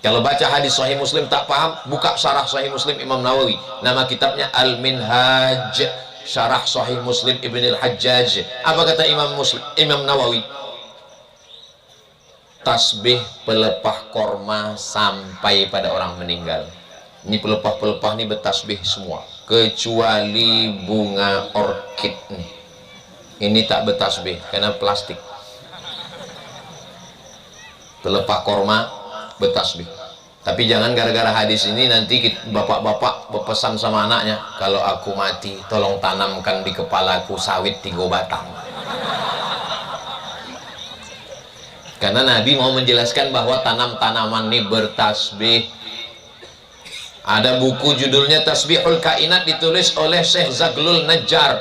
Kalau baca hadis Sahih Muslim tak paham, buka syarah Sahih Muslim Imam Nawawi. Nama kitabnya Al-Minhaj syarah Sahih Muslim Ibnul Hajjaj. Apa kata Imam Nawawi? Tasbih pelepah korma sampai pada orang meninggal. Ini pelepah-pelepah ini bertasbih semua, kecuali bunga orkid nih. Ini tak bertasbih karena plastik. Pelepah korma bertasbih. Tapi jangan gara-gara hadis ini nanti bapak-bapak berpesan sama anaknya, kalau aku mati tolong tanamkan di kepalaku sawit 3 batang. Karena Nabi mau menjelaskan bahwa tanam-tanaman ini bertasbih. Ada buku judulnya Tasbihul Kainat, ditulis oleh Syekh Zaglul Najjar.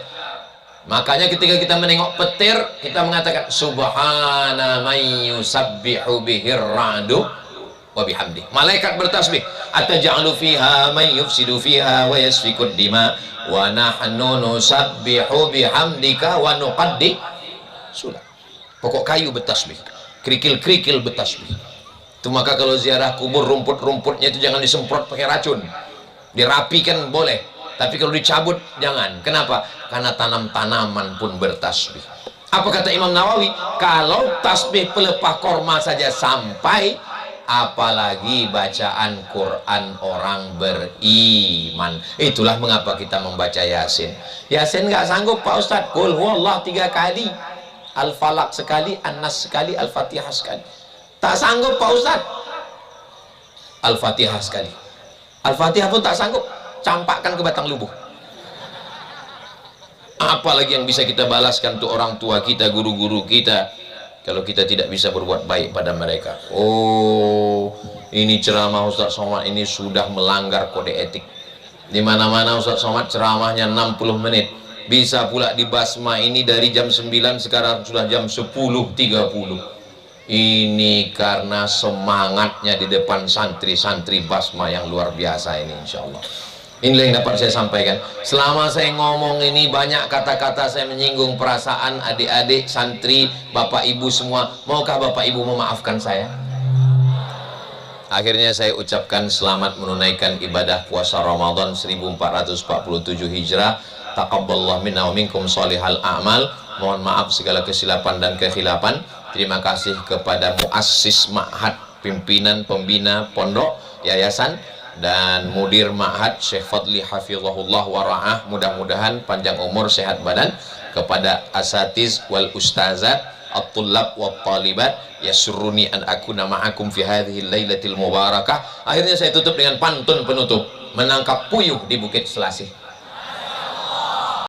Makanya ketika kita menengok petir, kita mengatakan subhana man yusabbihu bihir ra'du wa bihamdi. Malaikat bertasbih, ataj'alu fiha man yufsidu fiha wa yasfikud dima wa nahnu nusabbihu bihamdika wa nuqaddi. Sudah. Pokok kayu bertasbih, kerikil-kerikil bertasbih. Itu maka kalau ziarah kubur, rumput-rumputnya itu jangan disemprot pakai racun. Dirapikan boleh, tapi kalau dicabut jangan. Kenapa? Karena tanam-tanaman pun bertasbih. Apa kata Imam Nawawi? Kalau tasbih pelepah korma saja sampai, apalagi bacaan Quran orang beriman. Itulah mengapa kita membaca Yasin. Yasin nggak sanggup Pak Ustadz. Qul huwallah 3 kali, Al-Falaq sekali, An-Nas sekali, Al-Fatihah sekali. Tak sanggup Pak Ustadz. Al-Fatihah sekali. Al-Fatihah pun tak sanggup, campakkan ke batang lubuh. Apalagi yang bisa kita balaskan untuk orang tua kita, guru-guru kita, kalau kita tidak bisa berbuat baik pada mereka. Oh, ini ceramah Ustaz Somad ini sudah melanggar kode etik. Di mana-mana Ustaz Somad ceramahnya 60 menit. Bisa pula di Basma ini dari jam 9 sekarang sudah jam 10.30. Ini karena semangatnya di depan santri-santri Basma yang luar biasa ini, insya Allah. Inilah yang dapat saya sampaikan. Selama saya ngomong ini banyak kata-kata saya menyinggung perasaan adik-adik, santri, bapak ibu semua. Maukah bapak ibu memaafkan saya? Akhirnya saya ucapkan selamat menunaikan ibadah puasa Ramadan 1447 Hijrah. Taqabbalallahu minna wa minkum shalihal a'mal. Mohon maaf segala kesilapan dan kekhilafan. Terima kasih kepada muassis ma'had, pimpinan pembina pondok yayasan, dan mudir ma'had Syekh Fadli hafizahullah wa ra'ah, mudah-mudahan panjang umur sehat badan. Kepada asatiz wal ustazat, at-tullab wa talibat, yasurruni an akuna ma'akum fi hadhihi lailatil mubarakah. Akhirnya saya tutup dengan pantun penutup, menangkap puyuh di Bukit Selasih.